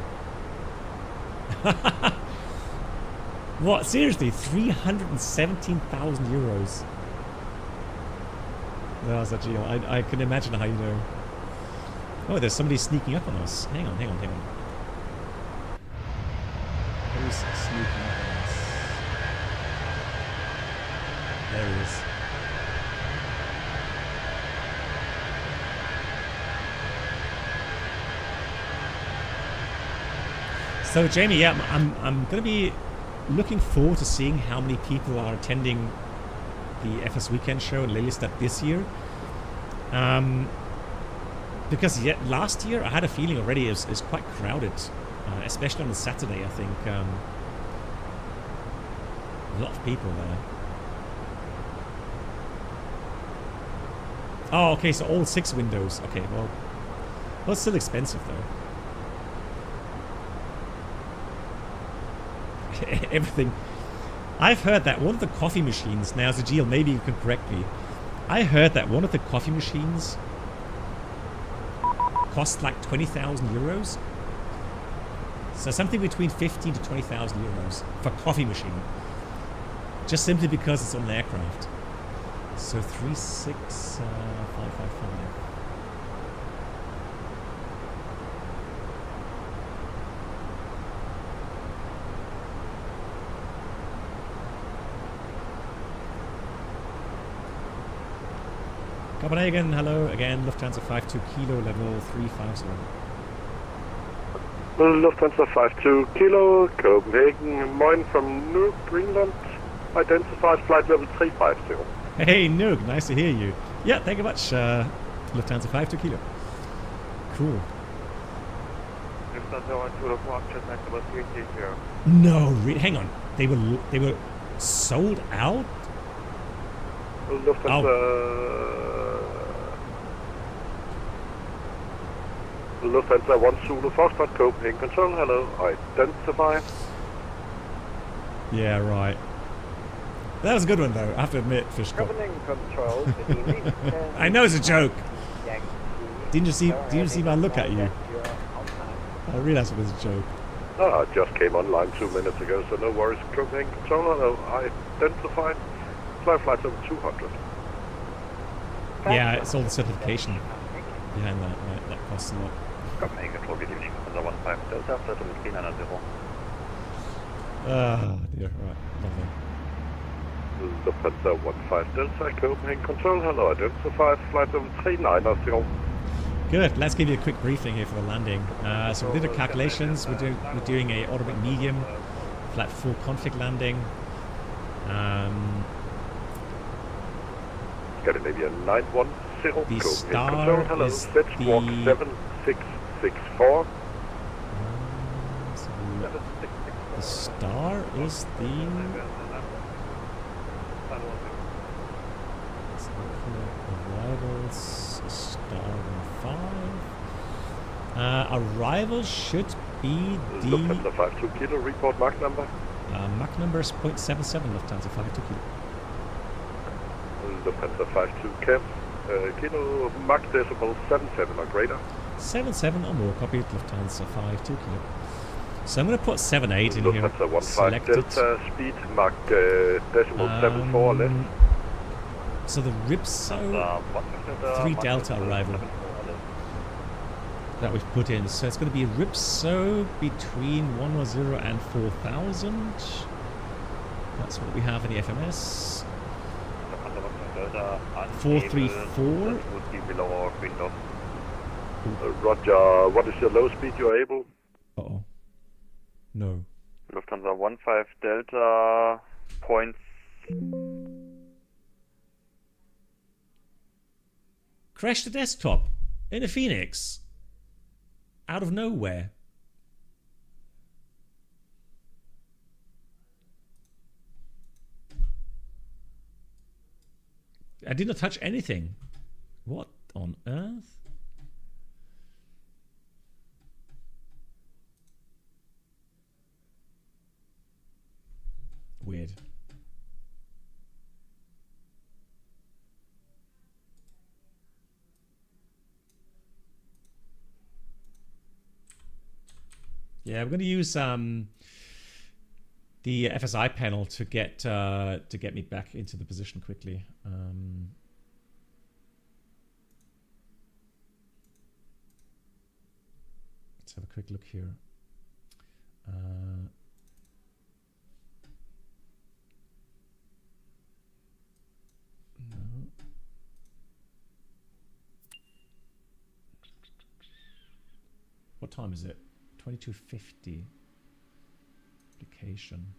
Speaker 1: What? Seriously? 317,000 euros. That's a deal. I can imagine how you know. Oh, there's somebody sneaking up on us. Hang on. Who's sneaking up on us? There he is. So Jamie, yeah, I'm going to be looking forward to seeing how many people are attending the FS Weekend show in Lelystad this year. Because last year I had a feeling already it was quite crowded, especially on the Saturday. I think a lot of people there. Oh, okay, so all 6 windows. Okay, well, it's still expensive though. Everything. I've heard that one of the coffee machines, now Zagil, maybe you can correct me. I heard that one of the coffee machines cost like 20,000 euros. So something between 15 to 20,000 euros for a coffee machine. Just simply because it's on an aircraft. So 36555. Copenhagen, hello again, Lufthansa 52 Kilo, level 350.
Speaker 8: Lufthansa 52 Kilo, Copenhagen, Moin from Nuuk, Greenland, identified flight level 350.
Speaker 1: Hey Nuuk, nice to hear you. Yeah, thank you much, Lufthansa 52 Kilo. Cool. No, hang on, they were sold out?
Speaker 8: Lufthansa 1 Zulu Foxtrot, Copenhagen Control, hello, identify.
Speaker 1: Yeah, right. That was a good one though, I have to admit, Fishko.
Speaker 2: Copenhagen Control,
Speaker 1: I know it's a joke. Didn't you see my look at you? I realized it was a joke.
Speaker 8: I just came online 2 minutes ago, so no worries. Copenhagen Control, hello, identify. Flight over 200.
Speaker 1: Yeah, it's all the certification behind that, right? That costs a lot.
Speaker 2: Copenhagen Control, good evening. Lufthansa 15 Delta, flight level 390.
Speaker 1: Ah, dear, right, lovely.
Speaker 8: Lufthansa 15 Delta, Copenhagen Control, hello, identify. Flight level 390.
Speaker 1: Good, let's give you a quick briefing here for the landing. So we did the calculations, we're doing a automatic medium, flat full config landing.
Speaker 8: Scandinavia 910.
Speaker 1: The star
Speaker 8: hello,
Speaker 1: is
Speaker 8: let's
Speaker 1: the...
Speaker 8: walk 7664.
Speaker 1: The star is the... Arrivals, star 15. Arrivals should be the...
Speaker 8: Lufthansa 52 Kilo, report Mach number.
Speaker 1: Mach number is 0.77, Lufthansa 52 Kilo.
Speaker 8: Lufthansa 52 Kilo, Mach decimal 77 or greater.
Speaker 1: 77 or more, copied, Lufthansa 52 Kilo. So I'm going to put 78 in here.
Speaker 8: Lufthansa 15
Speaker 1: Selected.
Speaker 8: Delta, speed Mach decimal 74 or less.
Speaker 1: So the Ripso 3 Delta arrival that we've put in. So it's going to be Ripso between 110 and 4000. That's what we have in the FMS. 434.
Speaker 2: Would be below our window.
Speaker 8: Roger, what is your low speed you're able?
Speaker 1: Uh-oh. No.
Speaker 2: Lufthansa 15 Delta, points.
Speaker 1: Crashed the desktop in a Phoenix. Out of nowhere. I did not touch anything. What on earth? Weird. Yeah, we're going to use the FSI panel to get me back into the position quickly. Let's have a quick look here. No. What time is it? 22:50. Application.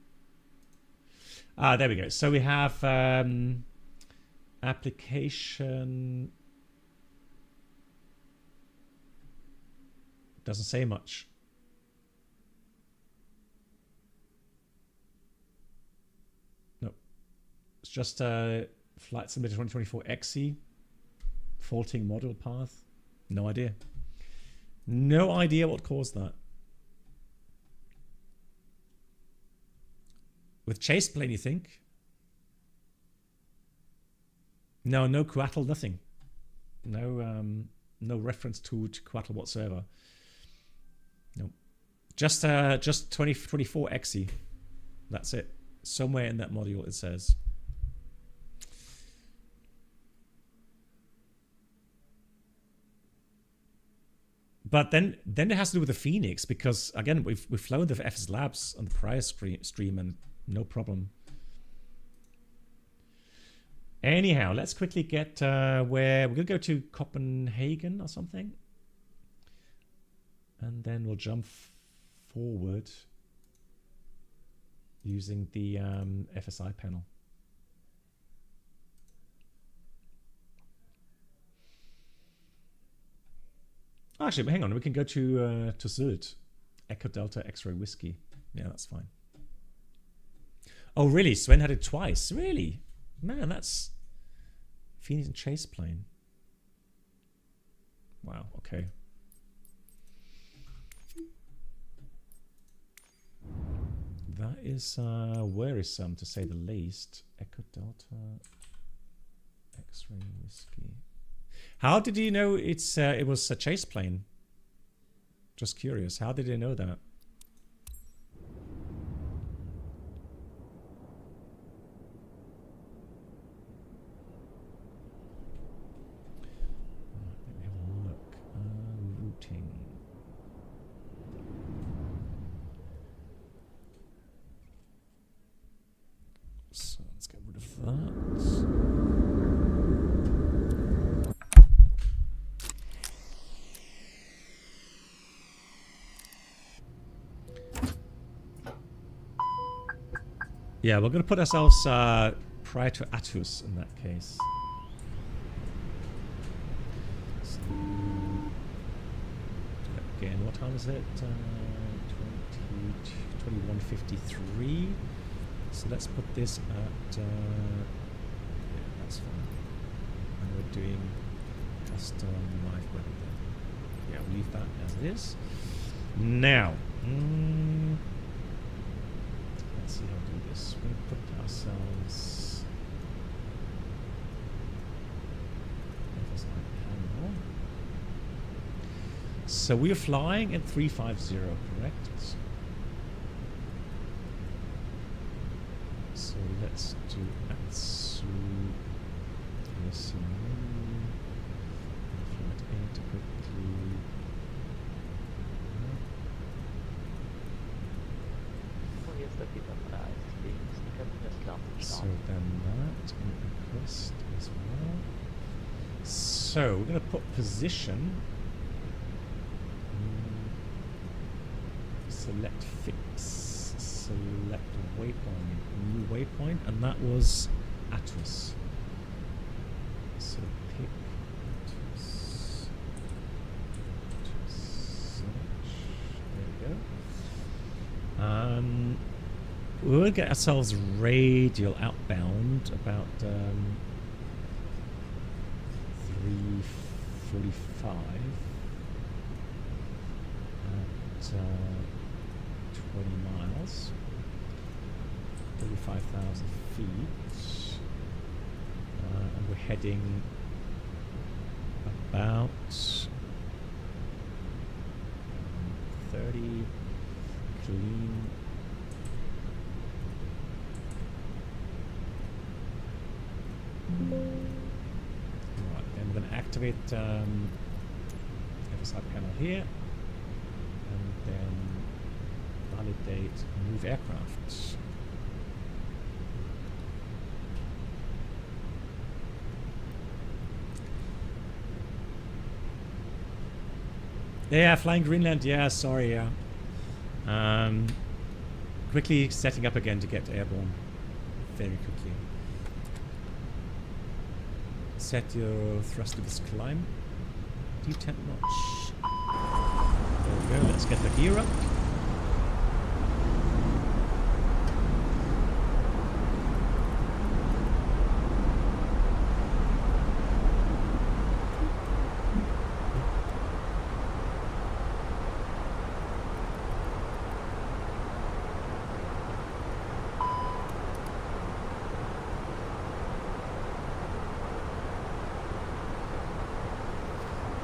Speaker 1: There we go. So we have application. Doesn't say much. No. It's just flight simulator 2024 XE. Faulting module path. No idea. No idea what caused that. With chase plane, you think? No, no coatl, nothing. No, no reference to coatl whatsoever. No, just 2024 XE. That's it. Somewhere in that module it says. But then it has to do with the FENIX, because again we've flown the FSLabs on the prior stream and no problem. Anyhow, let's quickly get where we're gonna go to Copenhagen or something, and then we'll jump forward using the FSI panel. Actually, hang on. We can go to Sylt. Echo Delta X-Ray Whiskey. Yeah, that's fine. Oh, really? Sven had it twice. Really? Man, that's FENIX and chase plane. Wow. Okay. That is worrisome, to say the least. Echo Delta X-Ray Whiskey. How did you know it was a chase plane? Just curious. How did you know that? Let me have a look. Routing. So let's get rid of that. Yeah, we're going to put ourselves prior to Atus in that case. So, again, what time is it? 21:53. So let's put this at... yeah, that's fine. And we're doing custom live weather then. Yeah, we'll leave that as it is. Now... let's see how to do this. We're going to put ourselves panel. So we are flying at 350, correct? So let's do Atsu. Let's see. Flight 8 quickly. So then that in request as well. So we're going to put position. Select fix. Select waypoint. New waypoint, and that was Atus. So pick Atus. Search. There we go. We'll get ourselves radial outbound about 3:45 at 20 miles, 35,000 feet, and we're heading about 30. clean. Right, then we're going to activate FSLab panel here, and then validate move aircraft. Yeah, flying Greenland. Yeah, sorry. Yeah. Quickly setting up again to get airborne. Very quickly. Set your thrust to this climb. D10 notch. There we go. Let's get the gear up.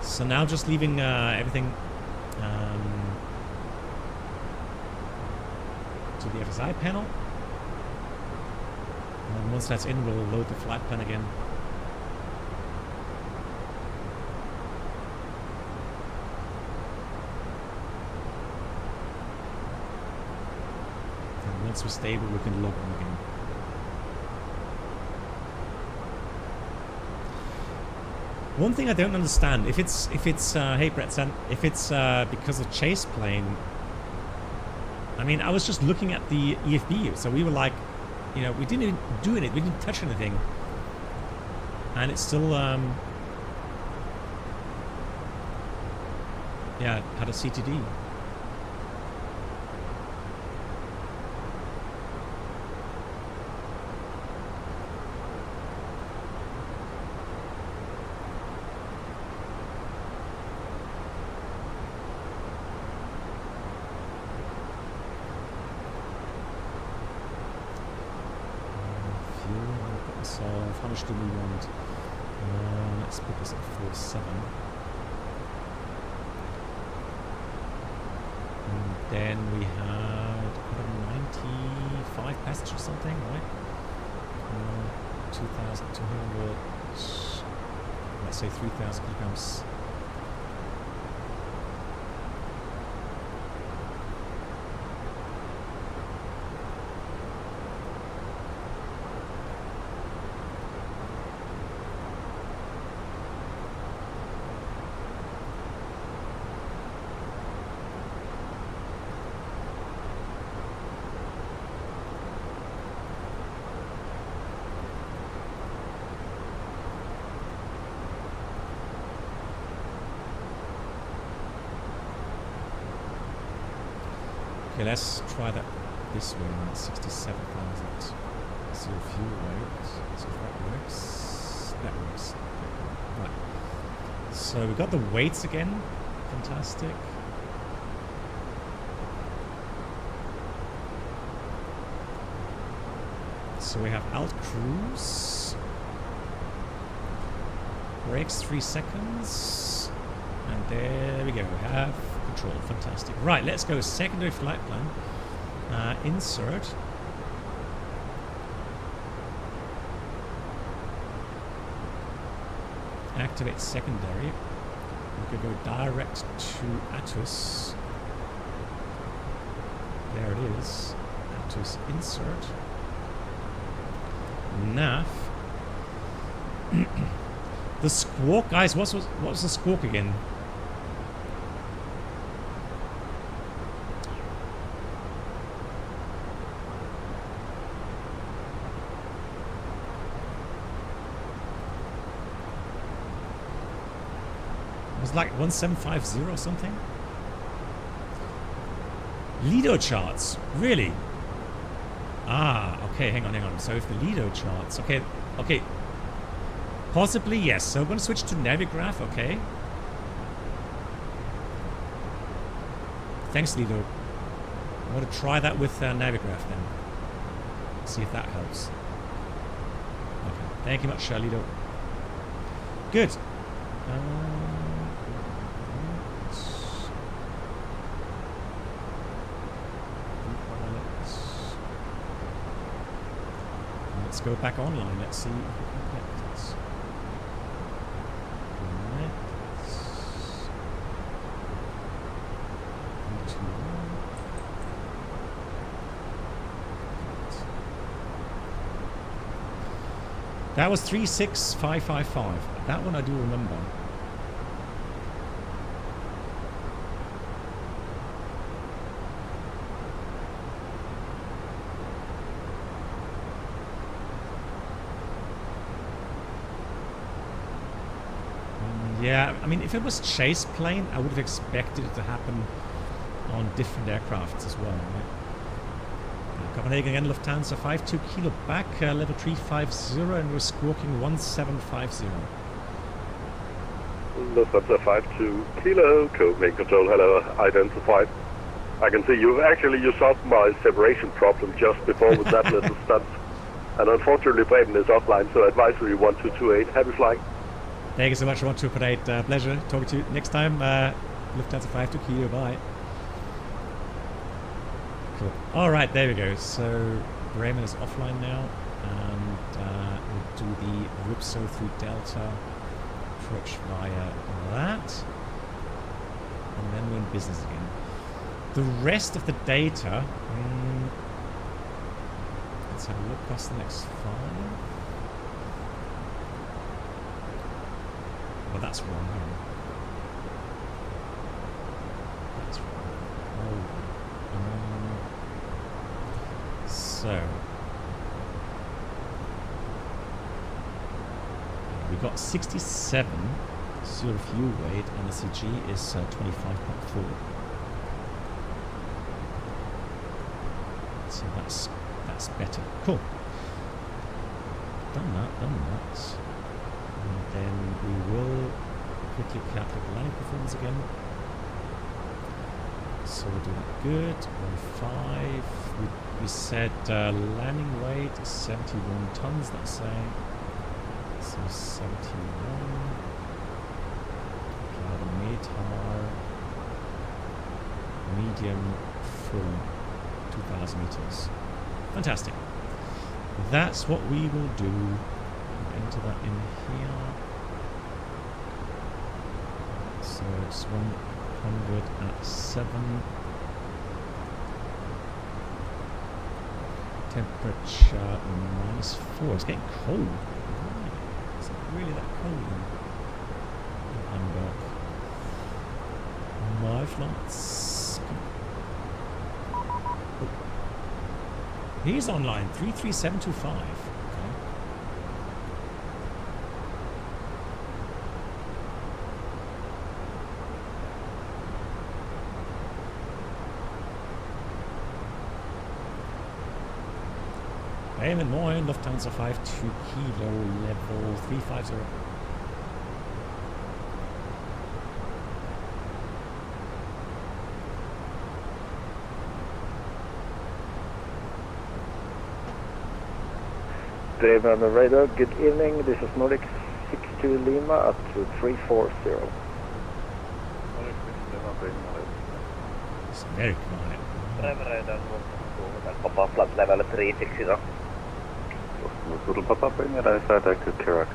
Speaker 1: So now just leaving everything to the FSI panel. And then once that's in, we'll load the flight plan again. And once we're stable, we can log on again. One thing I don't understand, if it's hey Brett, if it's because of chase plane, I mean, I was just looking at the EFB, so we were like, you know, we didn't even do anything, we didn't touch anything, and it's still yeah, had a CTD. How much do we want? Let's put this at 47. And then we had 195 passengers or something, right? 2,200. Let's say 3,000 kilograms. Okay, let's try that this way. 67,000. Zero fuel weight. So if that works. That works. Right. So we got the weights again. Fantastic. So we have alt cruise. Brakes 3 seconds. And there we go. We have control. Fantastic. Right, let's go secondary flight plan. Insert. Activate secondary. We could go direct to Atus. There it is. Atus insert. Nav. The squawk, guys. What was the squawk again? Like 1750 or something. Lido charts, really? Ah, okay, hang on. So if the Lido charts, okay, possibly yes. So we're going to switch to Navigraph, okay. Thanks, Lido. I'm going to try that with Navigraph then. See if that helps. Okay, thank you much, Lido. Good. Let's go back online. Let's see if we can connect it. Connect. 3, 2, 1. That was 36555. That one I do remember. Yeah, I mean, if it was chase plane, I would have expected it to happen on different aircrafts as well. Right? Copenhagen again, Lufthansa 52 kilo back, level 350, and we're squawking 1750.
Speaker 8: Lufthansa 52 kilo, Copenhagen Control, hello, identified. I can see you solved my separation problem just before with that little stunt. And unfortunately, Bremen is offline, so advisory 1228, happy flying.
Speaker 1: Thank you so much for 1228. Pleasure talking to you next time. Lufthansa 52 kilo, bye. Cool. All right, there we go. So Bremen is offline now, and we'll do the Ripso through Delta, approach via that, and then we're in business again. The rest of the data, let's have a look past the next file. Well, that's wrong. That's wrong. Oh. So we got 67 zero fuel weight, and the CG is 25.4. So that's better. Cool. Done that. And then we will quickly calculate the landing performance again. So we're doing good. 1.5. We said landing weight is 71 tons, let's say. So 71. Apply the METAR. Medium full 2,000 meters. Fantastic. That's what we will do. Enter that in here. So it's 107. Temperature -4. It's getting cold. Is it really that cold in Hamburg? My flights. Oh. He's online. 33725. Bremen Moin, Lufthansa 52 kilo, level 350.
Speaker 2: Bremen on the radar, good evening, this is Nordic 62 Lima up to 340.
Speaker 1: It's very quiet.
Speaker 2: Bremen radar, pop-up flight level 360. Little pop-up bring it outside to Takeoff.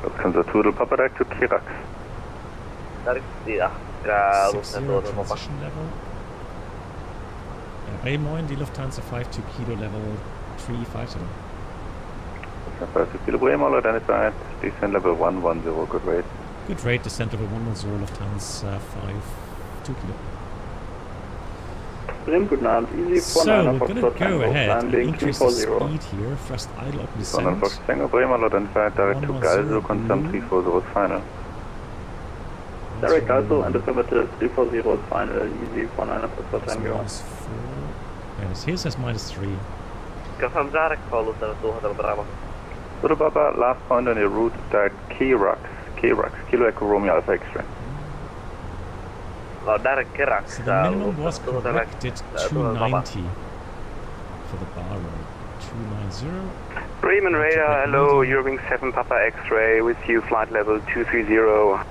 Speaker 2: Welcome to Toodle Papa Deck to Kirax.
Speaker 1: Transition level. Moin, die Lufthansa 52 kilo level 350.
Speaker 2: 52 kilo Bremen, identified, descent level 110, good rate.
Speaker 1: Good rate, descent level 110, Lufthansa 52 kilo. So we're going to go ahead and increase the speed here. Thrust idle up descent.
Speaker 2: Bremen, identified, direct to Geisel, confirm 340 is final.
Speaker 9: Direct Geisel and affirmative 340 is final, easy 19 for Tango.
Speaker 1: -4. And here says -3.
Speaker 2: Confirm direct follow 200 Bravo. Toodle Papa, last point on your route, direct Kirax, Kilo Echo Romeo Alpha X-ray.
Speaker 1: So the minimum was corrected 290 for the bar road. 290.
Speaker 2: Bremen radar, hello, Eurowing 7 Papa X-ray with you, flight level 230.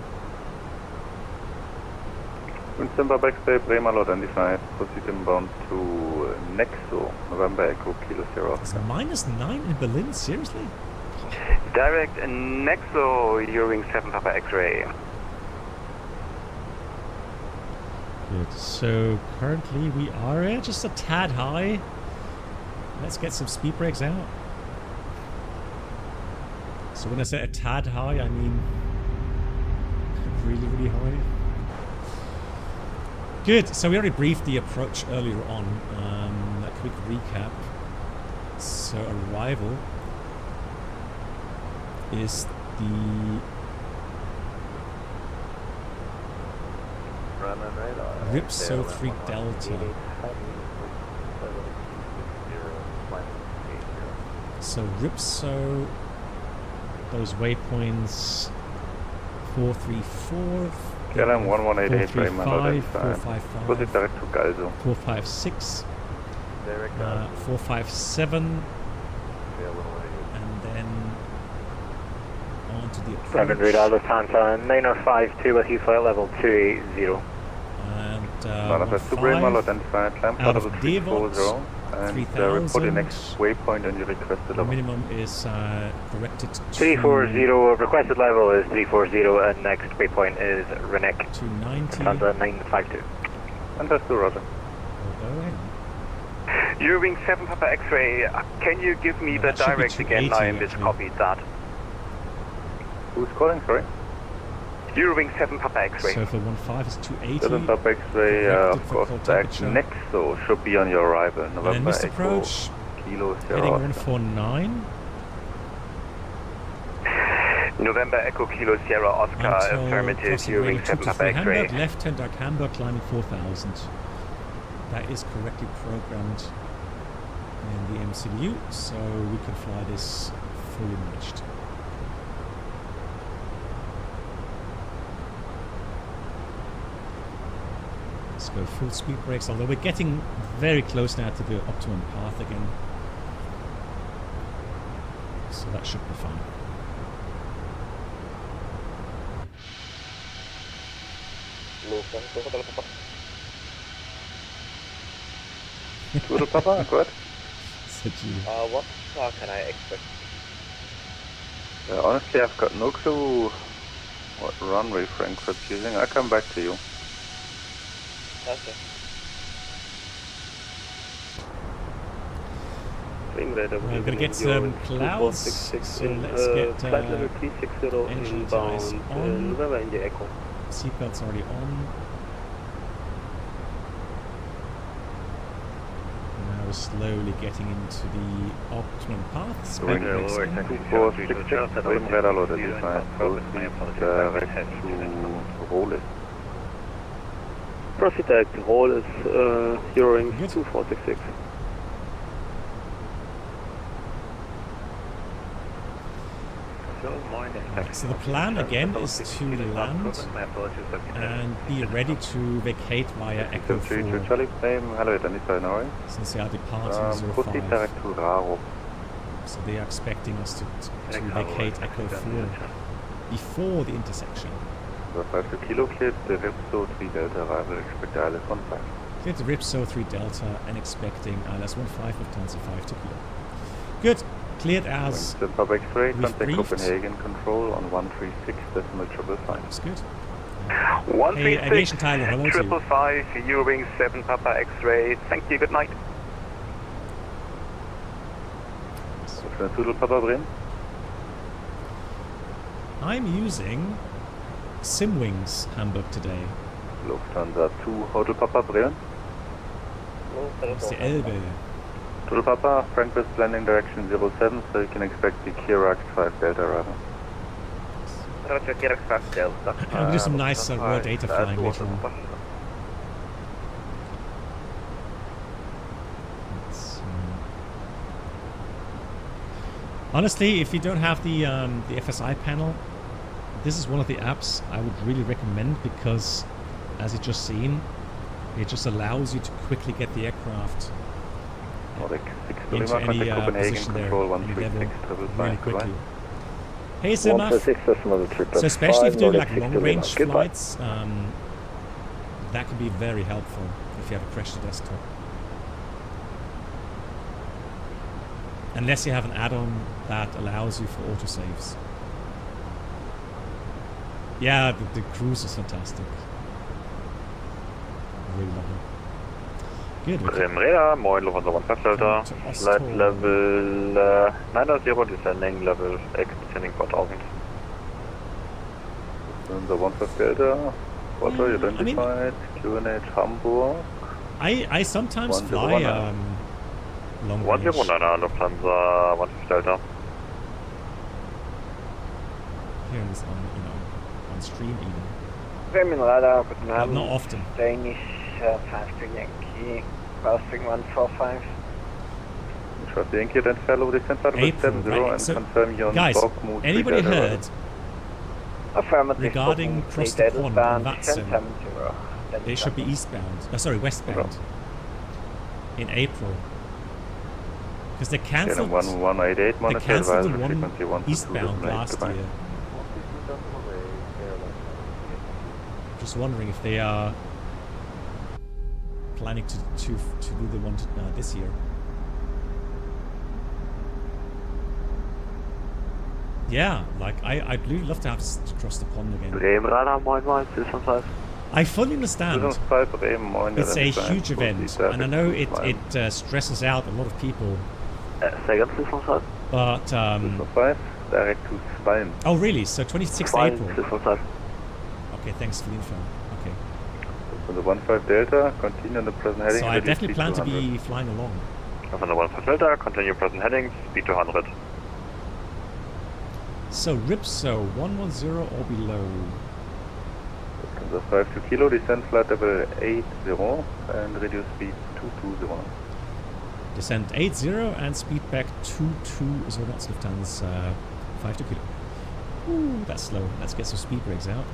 Speaker 2: Pushback X-ray, Bremer identified. Proceed inbound to Nexo, November Echo, Kilo Sierra.
Speaker 1: It's -9 in Berlin, seriously?
Speaker 2: Direct Nexo, Eurowing 7 Papa X-ray.
Speaker 1: Good. So currently we are just a tad high. Let's get some speed brakes out. So when I say a tad high, I mean really, really high. Good. So we already briefed the approach earlier on. A quick recap. So arrival is the Ripso 3 Delta. So Ripso, those waypoints 434,
Speaker 2: KLM 1188,
Speaker 1: 435, 455,
Speaker 2: direct to Galzo.
Speaker 1: 456, 457, and then on to the approach.
Speaker 10: 7 radar, Lufthansa 9052 with you, flight level 280.
Speaker 1: And
Speaker 2: Manifest to Bremer, identified, climb
Speaker 1: out of
Speaker 2: level
Speaker 1: Devon,
Speaker 2: 340, and report the next waypoint on your requested
Speaker 1: the
Speaker 2: level.
Speaker 1: minimum is directed to
Speaker 10: 340, requested level is 340 and next waypoint is Rennick.
Speaker 1: 290.
Speaker 10: Lufthansa 952.
Speaker 2: Manifest to Roger.
Speaker 5: Eurowing 7 Papa X-ray, can you give me the
Speaker 1: that should be
Speaker 5: direct again? I
Speaker 1: 280
Speaker 5: miscopied that.
Speaker 2: Who's calling, sorry?
Speaker 5: Eurowing 7 Papa X-ray.
Speaker 1: So for 15 is 280.
Speaker 2: 7 Papa X-ray, of course, back Nexo should be on your arrival.
Speaker 1: And then
Speaker 2: November
Speaker 1: missed
Speaker 2: Echo,
Speaker 1: approach,
Speaker 2: Kilo
Speaker 1: heading
Speaker 2: Sierra.
Speaker 1: 149.
Speaker 5: November Echo Kilo Sierra Oscar,
Speaker 1: Until
Speaker 5: affirmative,
Speaker 1: crossing
Speaker 5: Eurowing
Speaker 1: runway
Speaker 5: 7 Papa
Speaker 1: 223
Speaker 5: X-ray.
Speaker 1: Hamburg, left hand dark Hamburg, climbing 4000. That is correctly programmed in the MCU, so we can fly this fully managed. Let's go full speed brakes, although we're getting very close now to the optimum path again. So that should be fine.
Speaker 2: Little Papa, good.
Speaker 1: Said you.
Speaker 10: What can I expect?
Speaker 2: Honestly, I've got no clue what runway Frankfurt's using. I'll come back to you.
Speaker 10: Okay.
Speaker 1: We're going to get some clouds, so let's get engine eyes on. Seatbelts already on. Now we're slowly getting into the optimum path. Speed brakes in.
Speaker 2: 2466, Bremen radar loaded, design, direct to Rolle.
Speaker 9: Proceed direct to Hall is Eurowing 2466.
Speaker 1: So the plan again is to land and be ready to vacate via Echo 4
Speaker 2: Charlie Plane, hello, identify now.
Speaker 1: since they are departing
Speaker 2: Proceed
Speaker 1: 05.
Speaker 2: direct to Raro.
Speaker 1: So they are expecting us to vacate Echo 4 before the intersection.
Speaker 2: The 5 kilo cleared, the Ripso 3 Delta arrival, expect ILS 15.
Speaker 1: Cleared the Ripso 3 Delta and expecting ILS 15 Lufthansa 5 to clear. Good. Cleared as
Speaker 2: The public X-ray,
Speaker 1: we've
Speaker 2: contact
Speaker 1: briefed.
Speaker 2: Copenhagen control on 136.5.
Speaker 1: That's good.
Speaker 5: 136,
Speaker 1: Aviation Tyler, hello to you.
Speaker 5: 555, Eurowing 7 Papa X-ray. Thank you, good night.
Speaker 2: Little Papa Bremen.
Speaker 1: I'm using Simwings Hamburg today.
Speaker 2: Lufthansa 2, Hotel Papa Bremen.
Speaker 1: It's the Elbe.
Speaker 2: Little Papa, Frankfurt landing direction 07, so you can expect the Kirax 5 Delta arrival.
Speaker 10: Roger, Kirax 5 Delta.
Speaker 1: We'll do some nice raw data flying later on. Honestly, if you don't have the FSI panel, this is one of the apps I would really recommend because, as you've just seen, it just allows you to quickly get the aircraft into any position there, any level, really quickly. Hey Simaf, so especially if you're doing like long range flights, That can be very helpful if you have a crashed desktop. Unless you have an add-on that allows you for autosaves. Yeah, the cruise is fantastic. Really love it. Good.
Speaker 2: Bremen Radar, moin, Lufthansa 15 Delta. Flight level 90, descending level X, descending 4000.
Speaker 8: Lufthansa 15 Delta, water identified, QNH Hamburg.
Speaker 1: I sometimes fly long range.
Speaker 2: 109, Lufthansa 15 Delta.
Speaker 1: Here on, on stream even.
Speaker 11: Bremen Radar, guten
Speaker 1: But
Speaker 11: Abend.
Speaker 1: not often.
Speaker 11: Danish 5 to Yankee, crossing 145.
Speaker 8: Trust Yankee, then follow the center with
Speaker 1: April,
Speaker 8: 70
Speaker 1: right?
Speaker 8: and
Speaker 1: So,
Speaker 8: confirm your
Speaker 1: guys,
Speaker 8: block move.
Speaker 1: anybody heard
Speaker 11: Affirmative.
Speaker 1: regarding
Speaker 11: booking,
Speaker 1: cross the pond on VATSIM?
Speaker 11: 1070.
Speaker 1: They should be eastbound. Sorry, westbound. In April. Because they cancelled.
Speaker 8: 1188,
Speaker 1: They
Speaker 8: monitor
Speaker 1: cancelled the
Speaker 8: advisory
Speaker 1: one
Speaker 8: frequency 122
Speaker 1: eastbound last
Speaker 8: goodbye.
Speaker 1: year. Just wondering if they are planning to do the one this year. Yeah, like I'd really love to have to cross the pond again.
Speaker 2: Bremen Radar, moin, moin, 255.
Speaker 1: I fully understand. It's a huge event, and I know it stresses out a lot of people.
Speaker 2: Second 255.
Speaker 1: But
Speaker 8: 255, direct to Spalm.
Speaker 1: oh really? So 26th April.
Speaker 2: 255.
Speaker 1: Okay, thanks for the info. Okay.
Speaker 8: So the 15 Delta, continue the present heading.
Speaker 1: So I definitely plan to be flying along.
Speaker 2: Lufthansa 15 Delta, continue present heading, speed 200.
Speaker 1: So Ripso 110 or below.
Speaker 8: The 52 kilo, descend flight level 80 and reduce speed 220.
Speaker 1: Descent 80 and speed back 22, so that's Lufthansa 52 kilo. Ooh, that's slow. Let's get some speed brakes out.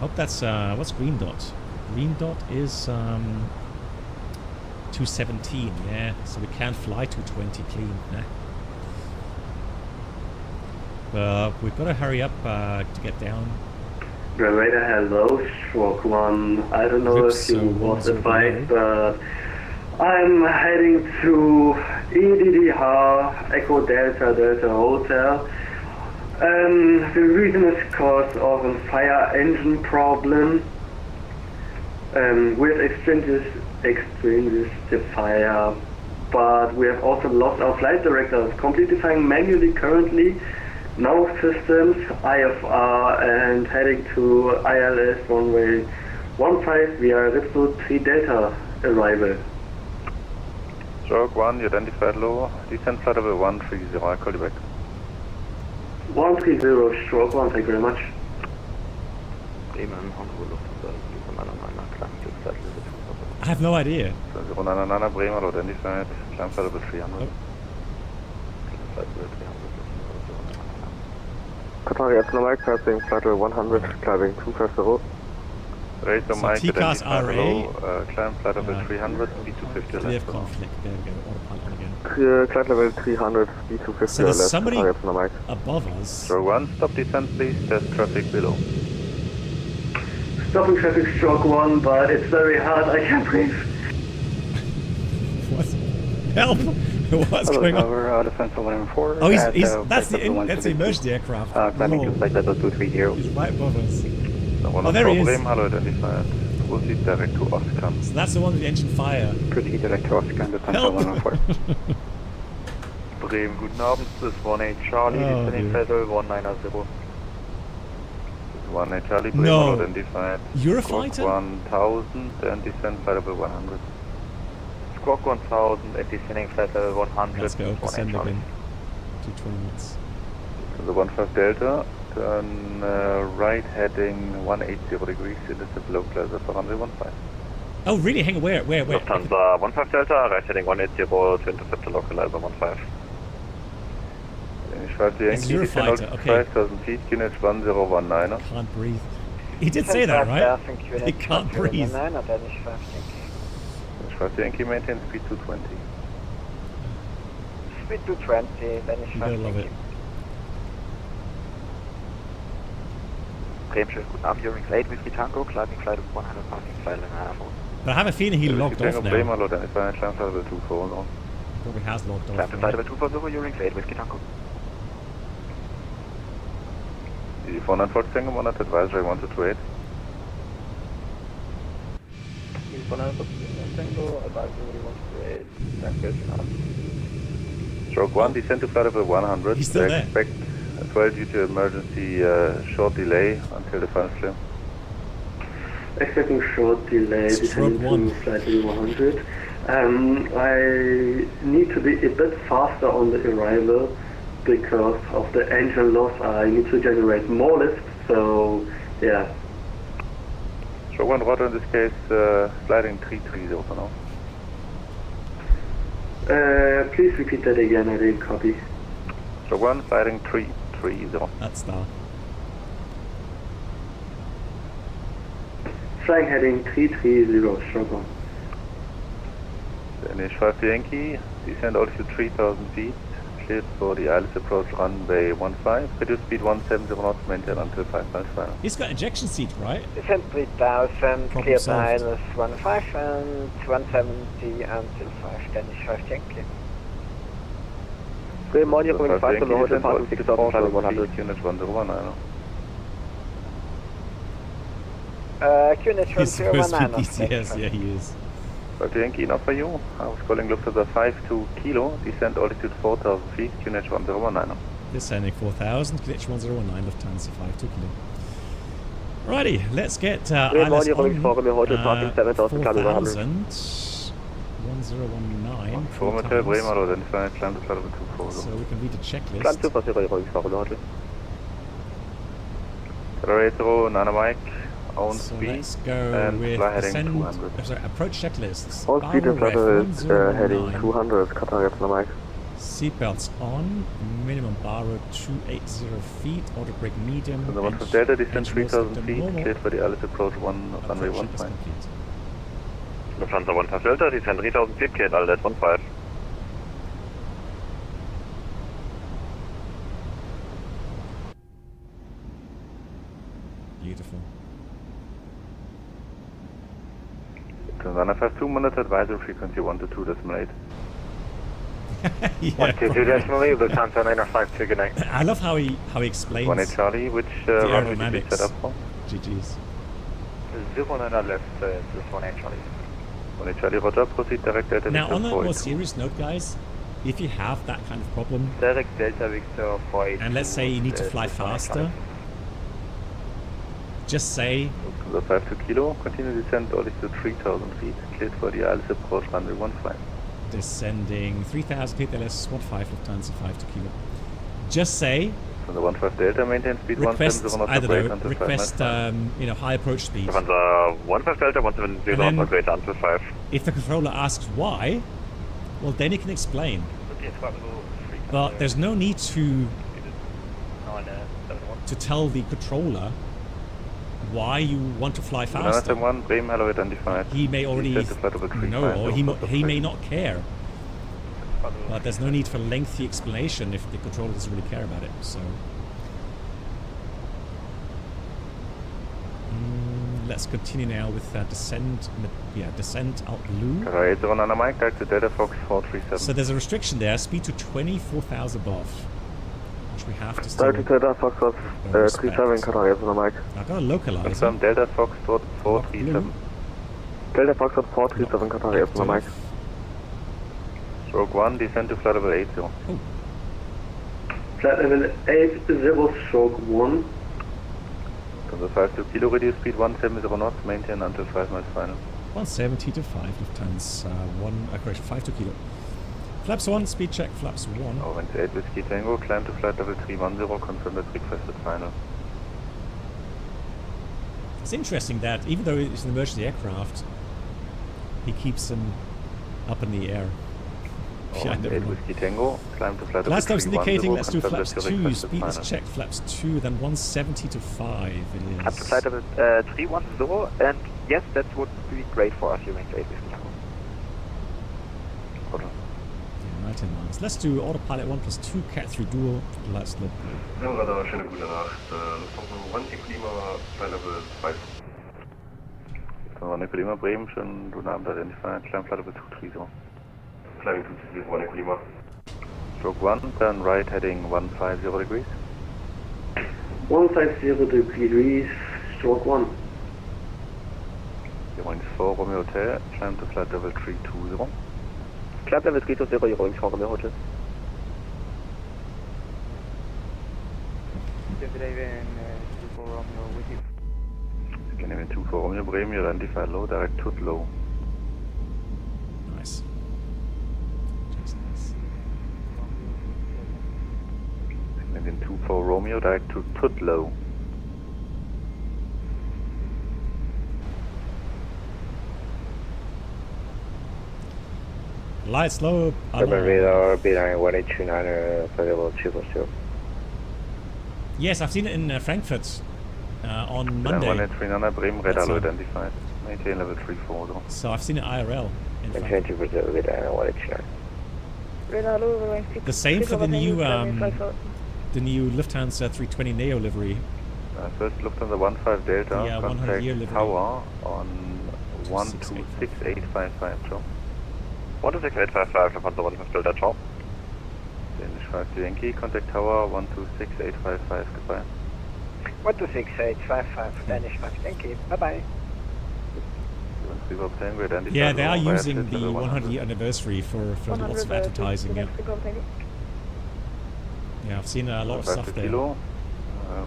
Speaker 1: Hope that's, what's green dot? Green dot is 217, yeah. So we can't fly 220 clean, nah. But we've got to hurry up to get down.
Speaker 9: Radar, hello, Stroke 1. I don't know if you was advised, but I'm heading to EDDH, Echo Delta Delta Hotel. The reason is because of a fire engine problem. We have extinguished the fire, but we have also lost our flight director. It's completely flying manually currently. No systems, IFR, and heading to ILS runway 15 via Ripso 3 Delta arrival.
Speaker 8: Stroke 1, you identified low, descend flight level 130, I'll call you back.
Speaker 9: 130, Stroke 1, thank you very much.
Speaker 1: I have no idea.
Speaker 8: So 099 Bremen, identified, climb flight level 300.
Speaker 10: Qatari Epsilon Mike, passing flight level 100, climbing 250.
Speaker 8: Radio
Speaker 1: So
Speaker 8: Mike,
Speaker 1: TCAS
Speaker 8: RA, climb flight level 300, B250
Speaker 1: Clear
Speaker 8: left.
Speaker 1: conflict. There we go. Autopilot on again.
Speaker 10: Clear flight level 300, B250
Speaker 1: So there's
Speaker 10: left,
Speaker 1: somebody
Speaker 10: Qatari Epsilon Mike.
Speaker 1: above us.
Speaker 8: Stroke 1, stop descent please, test traffic below.
Speaker 9: Stopping traffic, Stroke 1, but it's very hard, I can't breathe.
Speaker 1: What? Help! What's going on?
Speaker 2: Defense 114.
Speaker 1: Oh, that's the emergency aircraft.
Speaker 2: Climbing to flight level 230.
Speaker 1: He's right above us.
Speaker 8: Oh,
Speaker 1: there he is.
Speaker 8: Bremen, hello, identified. Proceed direct to Oscar.
Speaker 1: So that's the one with the engine fire.
Speaker 2: Proceed direct to Oscar, Defense
Speaker 1: Help!
Speaker 2: 114.
Speaker 8: Bremen, guten Abend, this is 18 Charlie, descending flight level 190. 18 Charlie, Bremen,
Speaker 1: No.
Speaker 8: identified.
Speaker 1: Eurofighter?
Speaker 8: 1000 and descend flight level 100.
Speaker 2: Squawk 1000 and descending flight level 100.
Speaker 1: Let's go. Descend again. 220 knots.
Speaker 8: The 15 Delta, turn right heading 180 degrees, it is a below class of runway 15.
Speaker 1: Oh, really? Hang on. Where?
Speaker 2: Lufthansa 15 Delta, right heading 180 to intercept the localizer 15.
Speaker 1: It's Eurofighter, okay.
Speaker 8: 5000 feet, QNH 1019.
Speaker 1: Can't breathe. He did say that, right? He can't breathe.
Speaker 8: Yankee maintain speed 220.
Speaker 11: Speed 220, then
Speaker 1: You gotta love it.
Speaker 2: Bremen, schönen guten Abend, Eurings 8 Whiskey Tango, climbing flight of 100, parking flight in Hamburg.
Speaker 1: But I have a feeling he logged off now.
Speaker 8: Bremen, Lord, and climb flight level 24 now.
Speaker 1: Probably has logged off.
Speaker 2: Climb to flight level 240, Eurings 8 Whiskey Tango.
Speaker 8: The 494 Tango, 1 at advisory 1228. Stroke 1, descend to flight level 100.
Speaker 1: He's still there.
Speaker 8: Expect as well due to emergency short delay until the final clear.
Speaker 9: Expecting short delay, descending to flight level 100. I need to be a bit faster on the arrival because of the engine loss. I need to generate more lift, so yeah.
Speaker 8: Stroke 1, rudder in this case, sliding 330 for now.
Speaker 9: Please repeat that again, I didn't copy.
Speaker 8: Stroke 1, sliding 330.
Speaker 1: That's star.
Speaker 9: Flying heading 330, stroke 1.
Speaker 8: Finish 5 to Yankee, descend altitude 3000 feet, cleared for the ILS approach runway 15, reduce speed 170 knots, maintain until 5 miles final.
Speaker 1: He's got ejection seat, right?
Speaker 11: Descend 3000,
Speaker 1: Problem
Speaker 11: clear
Speaker 1: solved.
Speaker 11: minus 15 and 170 until 5, Danish 5 Yankee.
Speaker 10: Good morning,
Speaker 8: So 5
Speaker 10: 5
Speaker 8: Yankee,
Speaker 10: to
Speaker 8: descend
Speaker 10: hotel,
Speaker 8: altitude
Speaker 10: 6000,
Speaker 8: 4000
Speaker 10: 100.
Speaker 8: feet, unit 1019.
Speaker 11: QNH
Speaker 1: He's supposed to
Speaker 11: 1019.
Speaker 1: be DCS, yeah he is.
Speaker 8: 5 Yankee, enough for you. I was calling Lufthansa 52 kilo, descend altitude 4000 feet, QNH 1019.
Speaker 1: Descending 4000, QNH 1019, Lufthansa 52 kilo. Righty, let's get ILS
Speaker 10: morning,
Speaker 1: on
Speaker 10: 7000,
Speaker 1: 4000, 1019,
Speaker 8: Four
Speaker 1: four
Speaker 8: Hotel
Speaker 1: times.
Speaker 8: Bremen, Lord, and climb to flight level 24.
Speaker 1: So we can read the checklist.
Speaker 10: Climb 240, hotel.
Speaker 8: Accelerator, Nana Mike, own
Speaker 1: So
Speaker 8: speed,
Speaker 1: let's go
Speaker 8: and
Speaker 1: with
Speaker 8: fly heading
Speaker 1: descend,
Speaker 8: 200.
Speaker 1: sorry, approach checklists.
Speaker 10: All speed
Speaker 1: Barrel
Speaker 10: and
Speaker 1: ref
Speaker 10: flutter is
Speaker 1: 1019.
Speaker 10: heading 200, Qatar Airline Mike.
Speaker 1: Seatbelts on, minimum bar rate 280 feet, auto brake medium.
Speaker 8: So the one
Speaker 1: and
Speaker 8: for Delta, descend
Speaker 1: engine will
Speaker 8: 3000
Speaker 1: stick to
Speaker 8: feet,
Speaker 1: normal.
Speaker 8: cleared for the ILS approach runway
Speaker 1: Approach checklist
Speaker 8: 15.
Speaker 1: complete.
Speaker 2: Lufthansa 15 Delta, descend 3000 feet, cleared ILS 15.
Speaker 1: Beautiful.
Speaker 8: Tanzania 52 minutes, advisory frequency 122.8.
Speaker 1: Yeah,
Speaker 10: 122.8, Lufthansa 952, good night.
Speaker 1: I love how he explains
Speaker 8: 1 Charlie, which
Speaker 1: the
Speaker 8: runway did you
Speaker 1: aerodynamics.
Speaker 8: set up for?
Speaker 1: GG's.
Speaker 10: 09 left, this is 1 Charlie.
Speaker 8: 1 Charlie, roger, proceed direct Delta
Speaker 1: Now, on a
Speaker 8: Victor
Speaker 1: more
Speaker 8: 482.
Speaker 1: serious note, guys, if you have that kind of problem,
Speaker 10: Direct Delta Victor 482.
Speaker 1: and let's say you need to fly faster, just say,
Speaker 8: The 52 kilo, continue descent altitude 3000 feet, cleared for the ILS approach runway 15.
Speaker 1: descending 3000 feet, LS 15, Lufthansa 52 kilo. Just say,
Speaker 8: So the 15 Delta maintain speed
Speaker 1: request,
Speaker 8: 170 knots,
Speaker 1: I don't
Speaker 8: brake
Speaker 1: know,
Speaker 8: until 5
Speaker 1: request,
Speaker 8: miles.
Speaker 1: high approach speed.
Speaker 2: Lufthansa 15 Delta, 170
Speaker 1: And then-
Speaker 2: knots, great until 5.
Speaker 1: If the controller asks why, well, then he can explain. But there's no need to tell the controller why you want to fly faster.
Speaker 8: 971, Bremen, hello, identified.
Speaker 1: He may already
Speaker 8: Descend to flight level 35,
Speaker 1: know, or he may
Speaker 8: Pushback.
Speaker 1: not care. But there's no need for lengthy explanation if the controller doesn't really care about it. So let's continue now with descent. Yeah, descent out blue.
Speaker 8: Right, on Nana Mike, back to Delta Fox 437.
Speaker 1: So there's a restriction there. Speed to 24,000 above, which we have to still.
Speaker 10: Delta Fox 37, Qatar Airline Mike.
Speaker 1: I've got to localize
Speaker 8: Confirm
Speaker 1: it.
Speaker 8: Delta Fox 437.
Speaker 10: Delta Fox 437, Qatar Airline Mike.
Speaker 8: Stroke 1, descend to flight level 80.
Speaker 9: Flight level 80, stroke 1.
Speaker 8: So the 52 kilo, reduce speed 170 knots, maintain until 5 miles final.
Speaker 1: 170 to 5 Lufthansa 52 kilo. Flaps 1, speed check, flaps 1.
Speaker 8: Oh, 8 Whiskey Tango, climb to flight level 310, confirm that requested final.
Speaker 1: It's interesting that even though it's an emergency aircraft, he keeps them up in the air.
Speaker 8: Oh,
Speaker 1: Yeah, I never
Speaker 8: 8
Speaker 1: know.
Speaker 8: Whiskey Tango, climb to flight level
Speaker 1: Last time's
Speaker 8: 310,
Speaker 1: indicating, let's do
Speaker 8: confirm
Speaker 1: flaps
Speaker 8: that
Speaker 1: 2,
Speaker 8: requested
Speaker 1: speed is
Speaker 8: final.
Speaker 1: checked, flaps 2, then 170 to 5 it
Speaker 2: Up to
Speaker 1: is.
Speaker 2: flight level 310, and yes, that would be great for us, Eurings 8 Whiskey Tango.
Speaker 8: Roger.
Speaker 1: Yeah, 10 miles. Let's do autopilot 1 plus 2 cat 3 dual. Let's look.
Speaker 8: Radar, schöne gute Nacht. Lufthansa 1 Klima, Flight Level 5. Lufthansa Klima, Bremen, schönen guten Abend, identified, Flight Level 230. Flying 230, 1 Klima. Stroke 1, turn right heading 150 degrees.
Speaker 9: 150 degrees, stroke 1.
Speaker 8: Wings 4 Romeo Hotel, climb to flight level 320.
Speaker 10: Flight level 320, you're going for Romeo Hotel.
Speaker 8: Scandinavian 24 Romeo Bremen, you identify low, direct to low.
Speaker 1: Nice.
Speaker 8: Scandinavian 24 Romeo, direct to Tudlow.
Speaker 1: Lights low.
Speaker 10: Urban radar, B9 1829, available 240.
Speaker 1: Yes, I've seen it in Frankfurt on Monday.
Speaker 8: 1839 Bremen, radar low identified. Maintain level 340.
Speaker 1: So I've seen it IRL in Frankfurt.
Speaker 10: 20% radar 1829.
Speaker 1: The same for the new Lufthansa 320 Neo livery.
Speaker 8: First Lufthansa 15 Delta,
Speaker 1: Yeah, 100 year livery.
Speaker 8: Tower on 126.855, Joe.
Speaker 2: 126.855, Lufthansa 15 Delta, ciao.
Speaker 8: Danish 5 Yankee, contact tower 126.855, goodbye.
Speaker 11: 126.855, Danish 5, thank you, bye bye.
Speaker 1: Yeah, they are using the 100-year anniversary for lots of advertising. Yeah. Yeah, I've seen a lot of stuff there.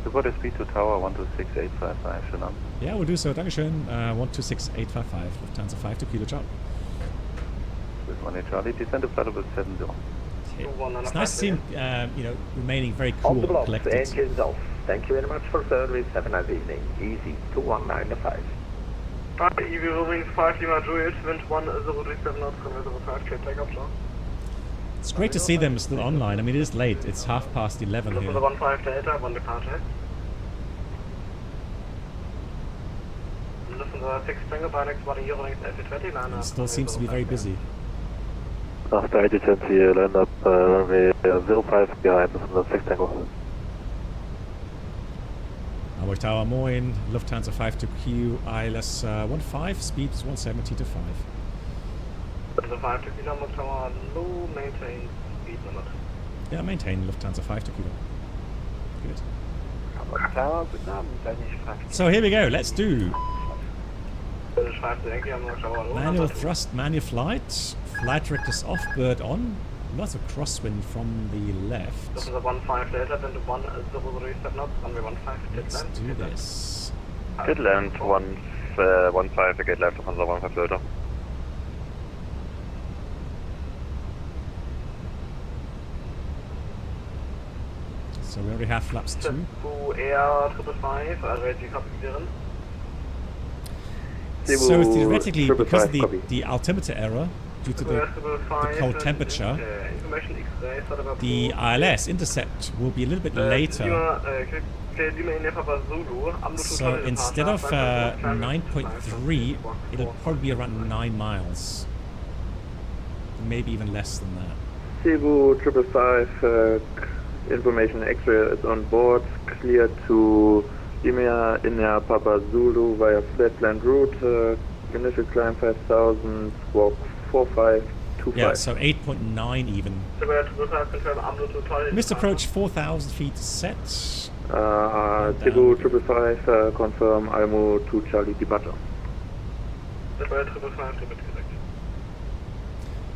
Speaker 8: Report speed to tower 126.855, Shannon.
Speaker 1: Yeah, we'll do so. Dankeschön. 126.855, Lufthansa 5 to Kilo, ciao.
Speaker 8: With 1 Charlie, descend to flight level 70.
Speaker 1: Okay. It's nice to see him, remaining very cool and collected.
Speaker 10: Engines off. Thank you very much for service. Have a nice evening. Easy 2195.
Speaker 2: EV Wings 5 Lima Juliet, wind 1037 knots, converter 5, clear takeoff, ciao.
Speaker 1: It's great to see them still online. I mean, it is late. It's 11:30 here.
Speaker 2: Lufthansa 15 Delta, 1 departure. Lufthansa 6 Tango, by next 1 Eurowings A320, line up.
Speaker 1: It still seems to be very busy.
Speaker 8: After A320, land up runway 05 behind Lufthansa 6 Tango.
Speaker 1: Hamburg Tower, Moin, Lufthansa 5 to Q, ILS 15, speed is 170 to 5.
Speaker 2: Lufthansa 5 to Kilo, Hamburg Tower, low, maintain speed limit.
Speaker 1: Yeah, maintain Lufthansa 5 to Kilo. Good.
Speaker 11: Hamburg Tower, guten Abend, Danish 5.
Speaker 1: So here we go, let's do
Speaker 2: Danish 5 to Yankee, Hamburg Tower, low.
Speaker 1: manual thrust, manual flight, flight directors off, bird on. Lots of crosswind from the left.
Speaker 2: Lufthansa 15 Delta, wind 1037 knots, runway 15,
Speaker 1: Let's do this.
Speaker 2: Good land, 15, gate left, Lufthansa 15 Delta.
Speaker 1: So we already have flaps 2.
Speaker 2: To Air 555, ready copy clearance.
Speaker 1: So theoretically, because of the altimeter error, due to the cold temperature, the ILS intercept will be a little bit later. So instead of 9.3, it'll probably be around 9 miles. Maybe even less than that.
Speaker 9: Cebu 555, information X-ray is on board, clear to Lima India Papa Zulu via flatland route, initial climb 5000, walk 4525.
Speaker 1: Yeah, so 8.9 even. Missed approach 4,000 feet set.
Speaker 9: Cebu 555, confirm Almo to Charlie departure.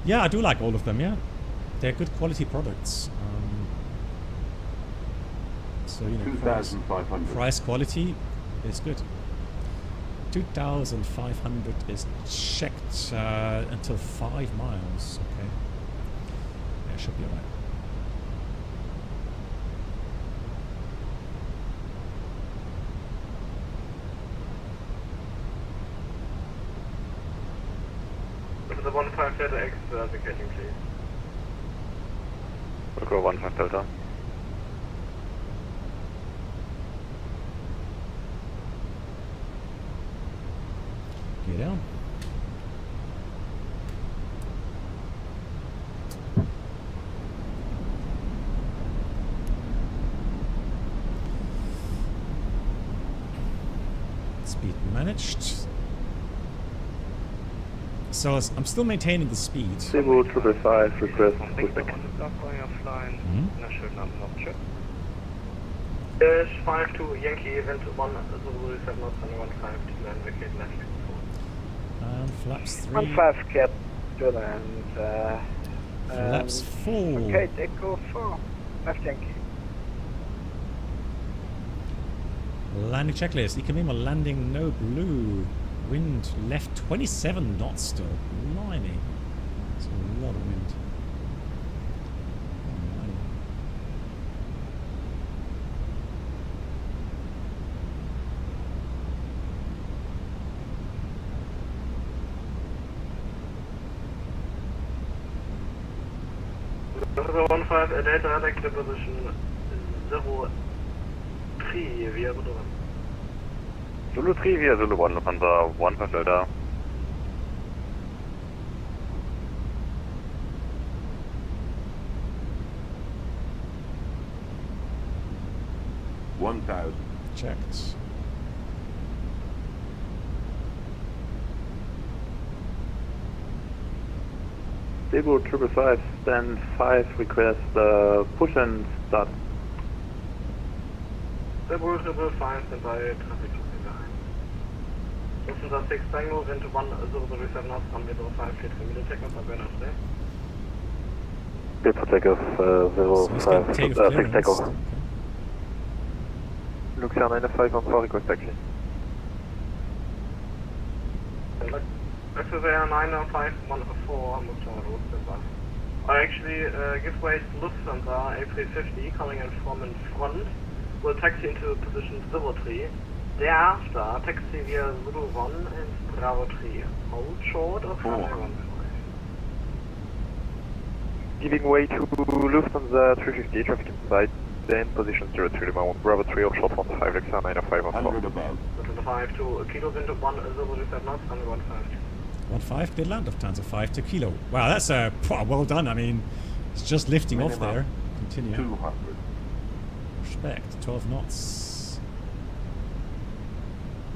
Speaker 1: Yeah, I do like all of them, yeah. They're good quality products. So, you know, price quality is good. 2,500 is checked until 5 miles. Okay. Yeah, should be alright.
Speaker 2: The 15 Delta X vacating, please.
Speaker 8: We'll go 15 Delta.
Speaker 1: Get down. Speed managed. So I'm still maintaining the speed.
Speaker 8: Cebu 555, request pushback.
Speaker 11: There's 5-2 Yankee, event 1, 037 knots, and 15 to land, vacate left.
Speaker 1: And flaps 3.
Speaker 11: 15 cap to land,
Speaker 1: flaps 4.
Speaker 11: Okay, Echo 4, left Yankee.
Speaker 1: Landing checklist. Ikamima landing no blue. Wind left 27 knots still. Blimey. That's a lot of wind.
Speaker 11: Number 15, Delta, elect the position 03, via Zulu 1.
Speaker 2: Zulu 3 via Zulu 1, Lufthansa 15 Delta.
Speaker 1: Checked.
Speaker 8: Cebu 555, stand 5, request push and start.
Speaker 11: Cebu 555, stand by traffic behind. Lufthansa 6 Tango, wind 1037 knots, runway 05, cleared for immediate takeoff, by Bergen today.
Speaker 8: Cleared for takeoff, 05, 6 takeoff.
Speaker 1: Okay.
Speaker 8: Luxor 9514, request taxi.
Speaker 11: Exeter 9514, Lufthansa road, stand by. Actually, give way to Lufthansa A320, coming in from in front, will taxi into position 03. Thereafter, taxi via Zulu 1 and Bravo 3. Hold short of runway 15.
Speaker 8: Giving way to Lufthansa 350, traffic inside, then position 03, Bravo 3, hold short 15, Luxor 9514.
Speaker 11: Lufthansa 5 to Kilo, wind 1037 knots, runway 15.
Speaker 1: 1-5, clear land, Lufthansa 5 to Kilo. Wow, that's well done. I mean, it's just lifting off there. Continue.
Speaker 8: 200.
Speaker 1: Respect, 12 knots.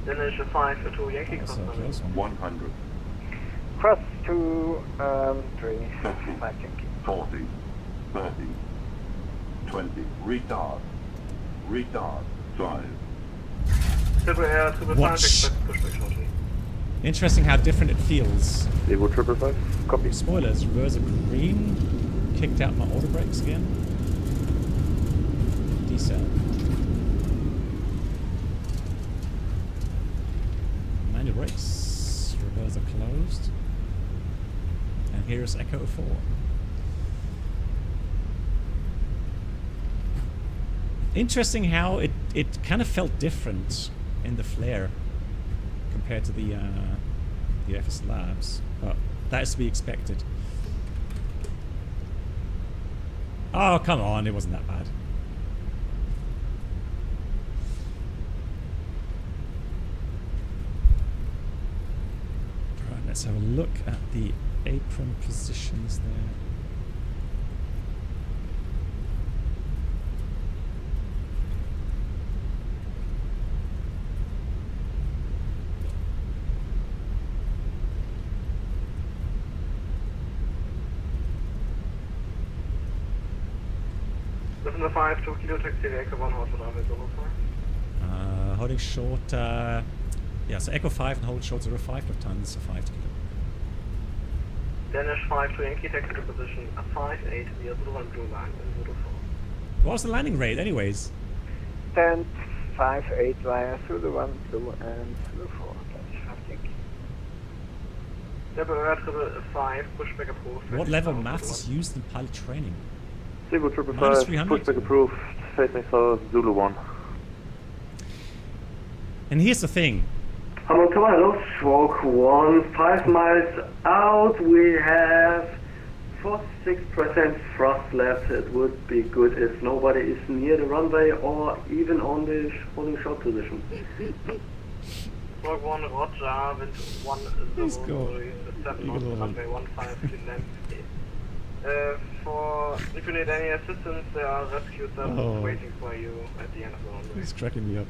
Speaker 11: Then there's a 5 to 2 Yankee
Speaker 1: That's a
Speaker 11: cross.
Speaker 1: close one.
Speaker 8: 100.
Speaker 11: Cross to 3,
Speaker 8: 30,
Speaker 11: 5 Yankee.
Speaker 8: 40, 30, 20, retard, 5.
Speaker 11: Triple Air, Triple 5, expect pushback shortly.
Speaker 1: Interesting how different it feels.
Speaker 8: Cebu 555, copy.
Speaker 1: Spoilers, reverse green. Kicked out my auto brakes again. Decel. Manual brakes. Reverse are closed. And here's Echo 4. Interesting how it kind of felt different in the flare compared to the FSLabs, but that is to be expected. Oh, come on, it wasn't that bad. Right, let's have a look at the apron positions there.
Speaker 11: Lufthansa 5 to Kilo, taxi via Echo 1, hold short runway 05.
Speaker 1: Holding short, yeah, so Echo 5 and hold short 05, Lufthansa 5 to Kilo.
Speaker 11: Danish 5 to Yankee, taxi to position 58 via Zulu 1 blue line in Zulu 4.
Speaker 1: What was the landing rate anyways?
Speaker 11: Stand 58 via Zulu 1 blue and Zulu 4. Danish 5 Yankee. Triple 5, pushback approved.
Speaker 1: What level of maths is used in pilot training?
Speaker 8: Cebu 555, pushback approved, facing south, Zulu 1.
Speaker 1: And here's the thing.
Speaker 9: Hamburg Tower, hello, stroke 1, 5 miles out, we have 46% thrust left. It would be good if nobody is near the runway or even on the holding short position.
Speaker 11: Stroke 1, Roger, wind 1, 0, 7 knots, runway 15 to land. If you need any assistance, there are rescue services waiting for you at the end of the runway.
Speaker 1: It's cracking me up.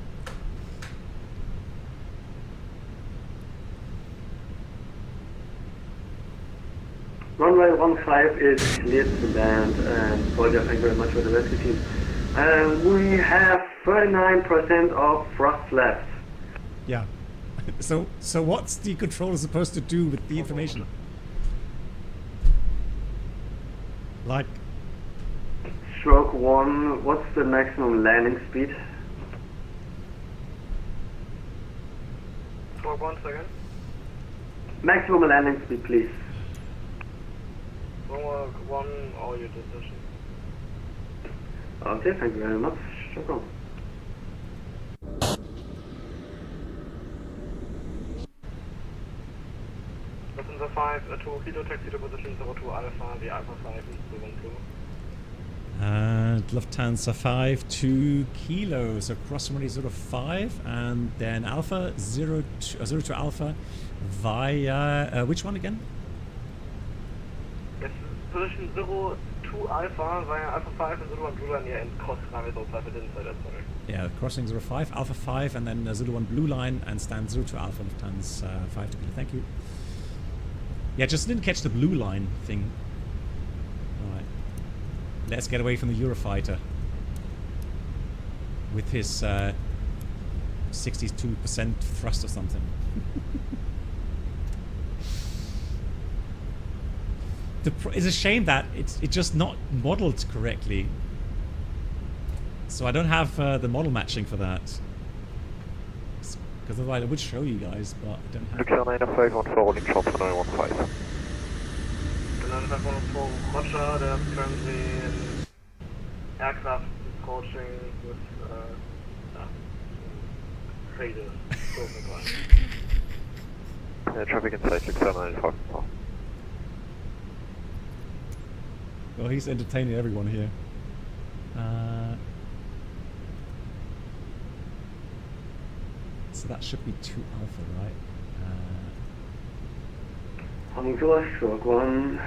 Speaker 9: Runway 15 is cleared to land, and Roger, thank you very much for the rescue team. We have 39% of thrust left.
Speaker 1: Yeah. So what's the controller supposed to do with the information? Like...
Speaker 9: Stroke 1, what's the maximum landing speed?
Speaker 11: Stroke 1 second.
Speaker 9: Maximum landing speed, please.
Speaker 11: Stroke 1, all your decision.
Speaker 9: Okay, thank you very much. Stroke 1.
Speaker 11: Lufthansa 5, 2 Kilo, taxi to position 02 Alpha, the Alpha 5 is 212.
Speaker 1: And Lufthansa 5, 2 Kilo, so cross runway 05, and then Alpha 02 Alpha via, which one again?
Speaker 11: Yes, position 02 Alpha via Alpha 5 and 01 Blue Line near and cross runway 05, I didn't say that, sorry.
Speaker 1: Yeah, crossing 05, Alpha 5, and then 01 Blue Line, and stand 02 Alpha, Lufthansa 5 2 Kilo, thank you. Yeah, just didn't catch the blue line thing. Alright. Let's get away from the Eurofighter. With his 62% thrust or something. It's a shame that it's just not modeled correctly. So I don't have the model matching for that. Because otherwise I would show you guys, but I don't have it.
Speaker 2: Luxor 90514, holding short for 915.
Speaker 11: 90514, Roger, there's currently an aircraft approaching with traders.
Speaker 2: Traffic inside Luxor 90514.
Speaker 1: Well, he's entertaining everyone here. So that should be 2 Alpha, right?
Speaker 9: Hamburg, stroke 1.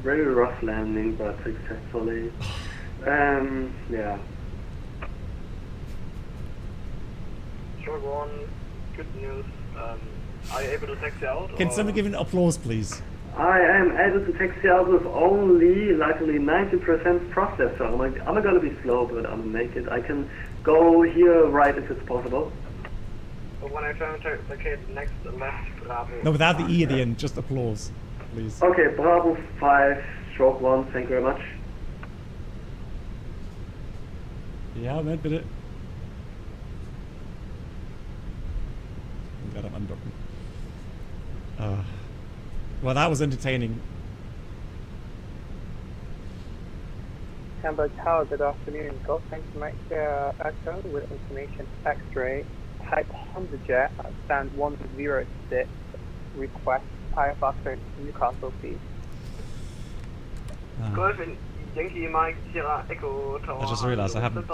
Speaker 9: Very rough landing, but successfully. Yeah.
Speaker 11: Stroke 1, good news. Are you able to taxi out?
Speaker 1: Can someone give an applause, please?
Speaker 9: I am able to taxi out with only, luckily, 90% thrust left, so I'm gonna be slow, but I'm gonna make it. I can go here right if it's possible.
Speaker 11: But when I turn to locate next left, Bravo.
Speaker 1: No, without the E at the end, just applause, please.
Speaker 9: Okay, Bravo 5, stroke 1, thank you very much.
Speaker 1: Yeah, man, did it. I'm glad I'm undocking. Well, that was entertaining.
Speaker 12: Hamburg Tower, good afternoon. Golf Tank Mike Echo with information X-ray. Type Honda Jet at stand 106. Request IFR code Newcastle, please.
Speaker 11: Golf in Yankee Mike Sierra Echo Tower.
Speaker 1: I just realised I have not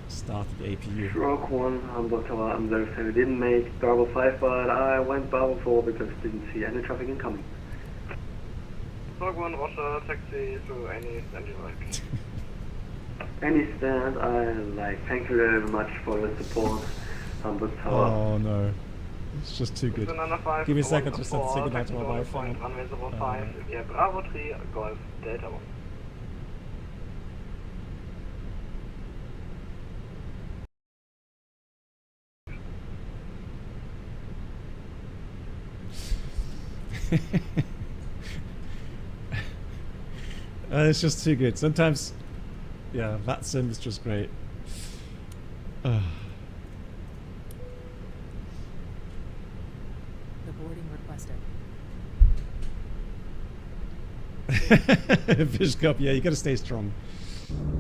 Speaker 1: started the APU.
Speaker 9: Stroke 1, Hamburg Tower, I'm very sorry. I didn't make Bravo 5, but I went Bravo 4 because I didn't see any traffic incoming.
Speaker 11: Stroke 1, Roger, taxi to any stand you like.
Speaker 9: Any stand I like. Thank you very much for your support, Hamburg Tower.
Speaker 1: Oh no. It's just too good. Give me a second to say goodnight to my wife.
Speaker 11: Runway 05, yeah, Bravo 3, Golf, Delta 1.
Speaker 1: It's just too good. Sometimes, yeah, VATSIM is just great.
Speaker 13: The boarding requested.
Speaker 1: Fish Cup, yeah, you gotta stay strong.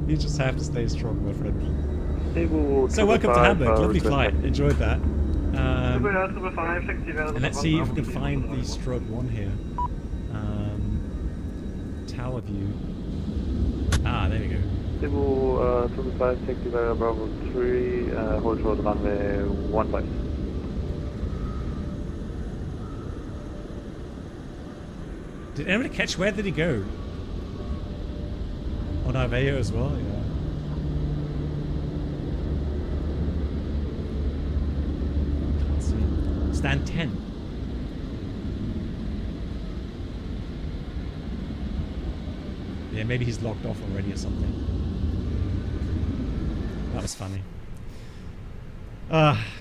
Speaker 1: You just have to stay strong, my friend. So welcome to Hamburg, lovely flight, enjoyed that. And let's see if we can find the stroke 1 here. Tower view. Ah, there we go.
Speaker 2: Cebu 25, taxi via Bravo 3, hold short runway 15.
Speaker 1: Did anybody catch where did he go? On Iveo as well, yeah. Can't see. Stand 10. Yeah, maybe he's logged off already or something. That was funny.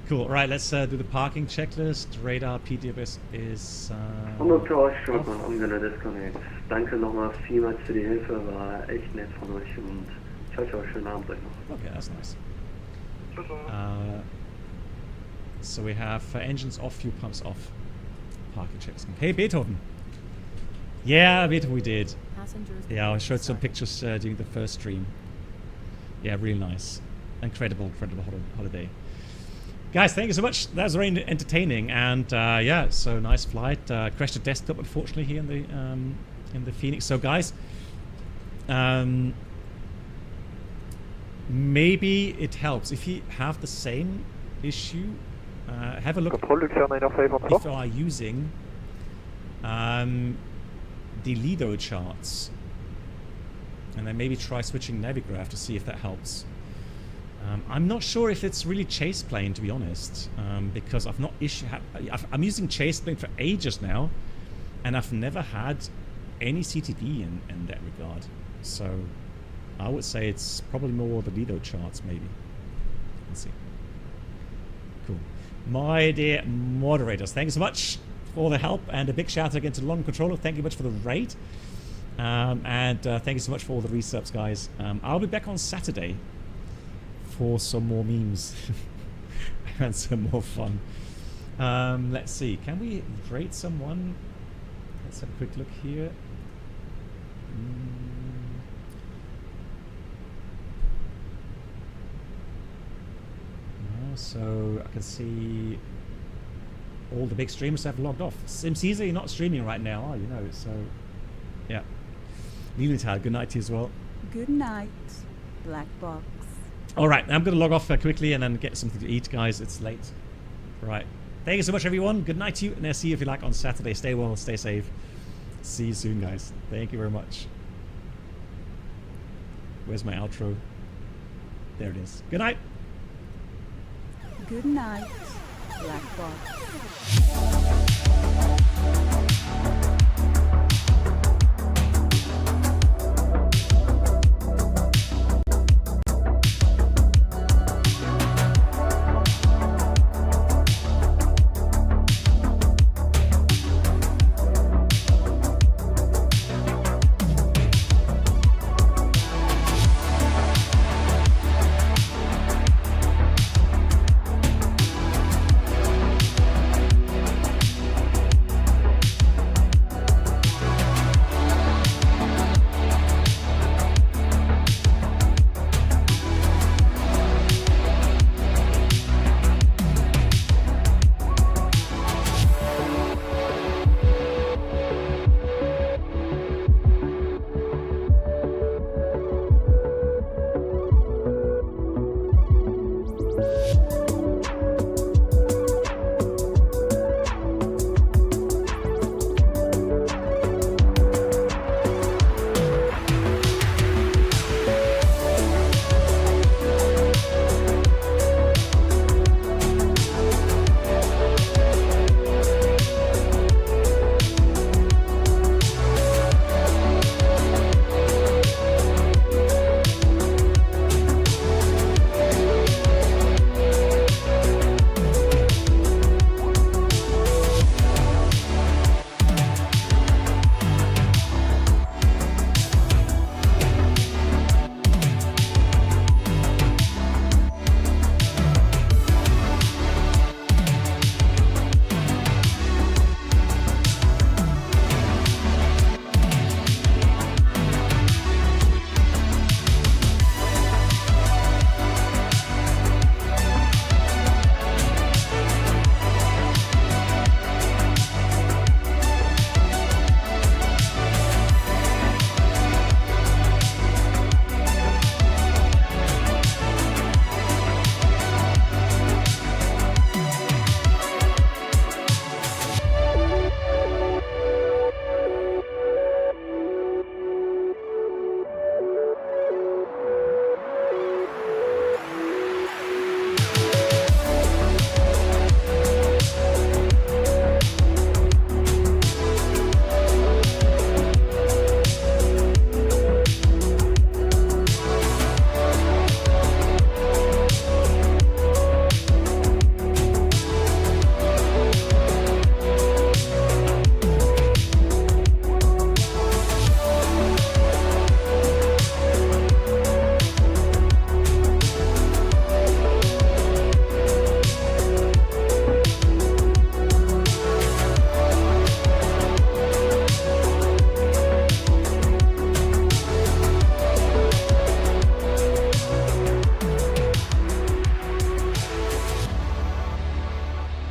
Speaker 1: Cool. Right, let's do the parking checklist. Radar PDBS is
Speaker 9: Hamburg to Ausdruck, I'm gonna disconnect. Danke nochmal vielmals für die Hilfe, war echt nett von euch und ciao, ciao, schönen Abend euch noch.
Speaker 1: Okay, that's nice. So we have engines off, fuel pumps off. Parking checks. Hey, Beethoven. Yeah, Beethoven, we did. Yeah, I showed some pictures during the first stream. Yeah, really nice. Incredible holiday. Guys, thank you so much. That was very entertaining, and yeah, so nice flight. Crashed the desktop, unfortunately, here in the FENIX. So, guys, maybe it helps if you have the same issue. Have a look if you are using the Lido charts, and then maybe try switching Navigraph to see if that helps. I'm not sure if it's really Chaseplane, to be honest, because I've not I'm using Chaseplane for ages now, and I've never had any CTD in that regard. So I would say it's probably more the Lido charts, maybe. Let's see. Cool. My dear moderators, thank you so much for all the help, and a big shout out again to the London Controller. Thank you much for the raid, and thank you so much for all the resubs, guys. I'll be back on Saturday for some more memes and some more fun. Let's see, can we rate someone? Let's have a quick look here. So I can see all the big streamers have logged off. SimCaesar, you're not streaming right now, are you? No, so yeah. Lilital, good night to you as well.
Speaker 7: Good night, Black Box.
Speaker 1: All right, I'm going to log off quickly and then get something to eat, guys. It's late. Right. Thank you so much, everyone. Good night to you, and I'll see you if you like on Saturday. Stay well, stay safe. See you soon, guys. Thank you very much. Where's my outro? There it is. Good night.
Speaker 7: Good night, Black Box.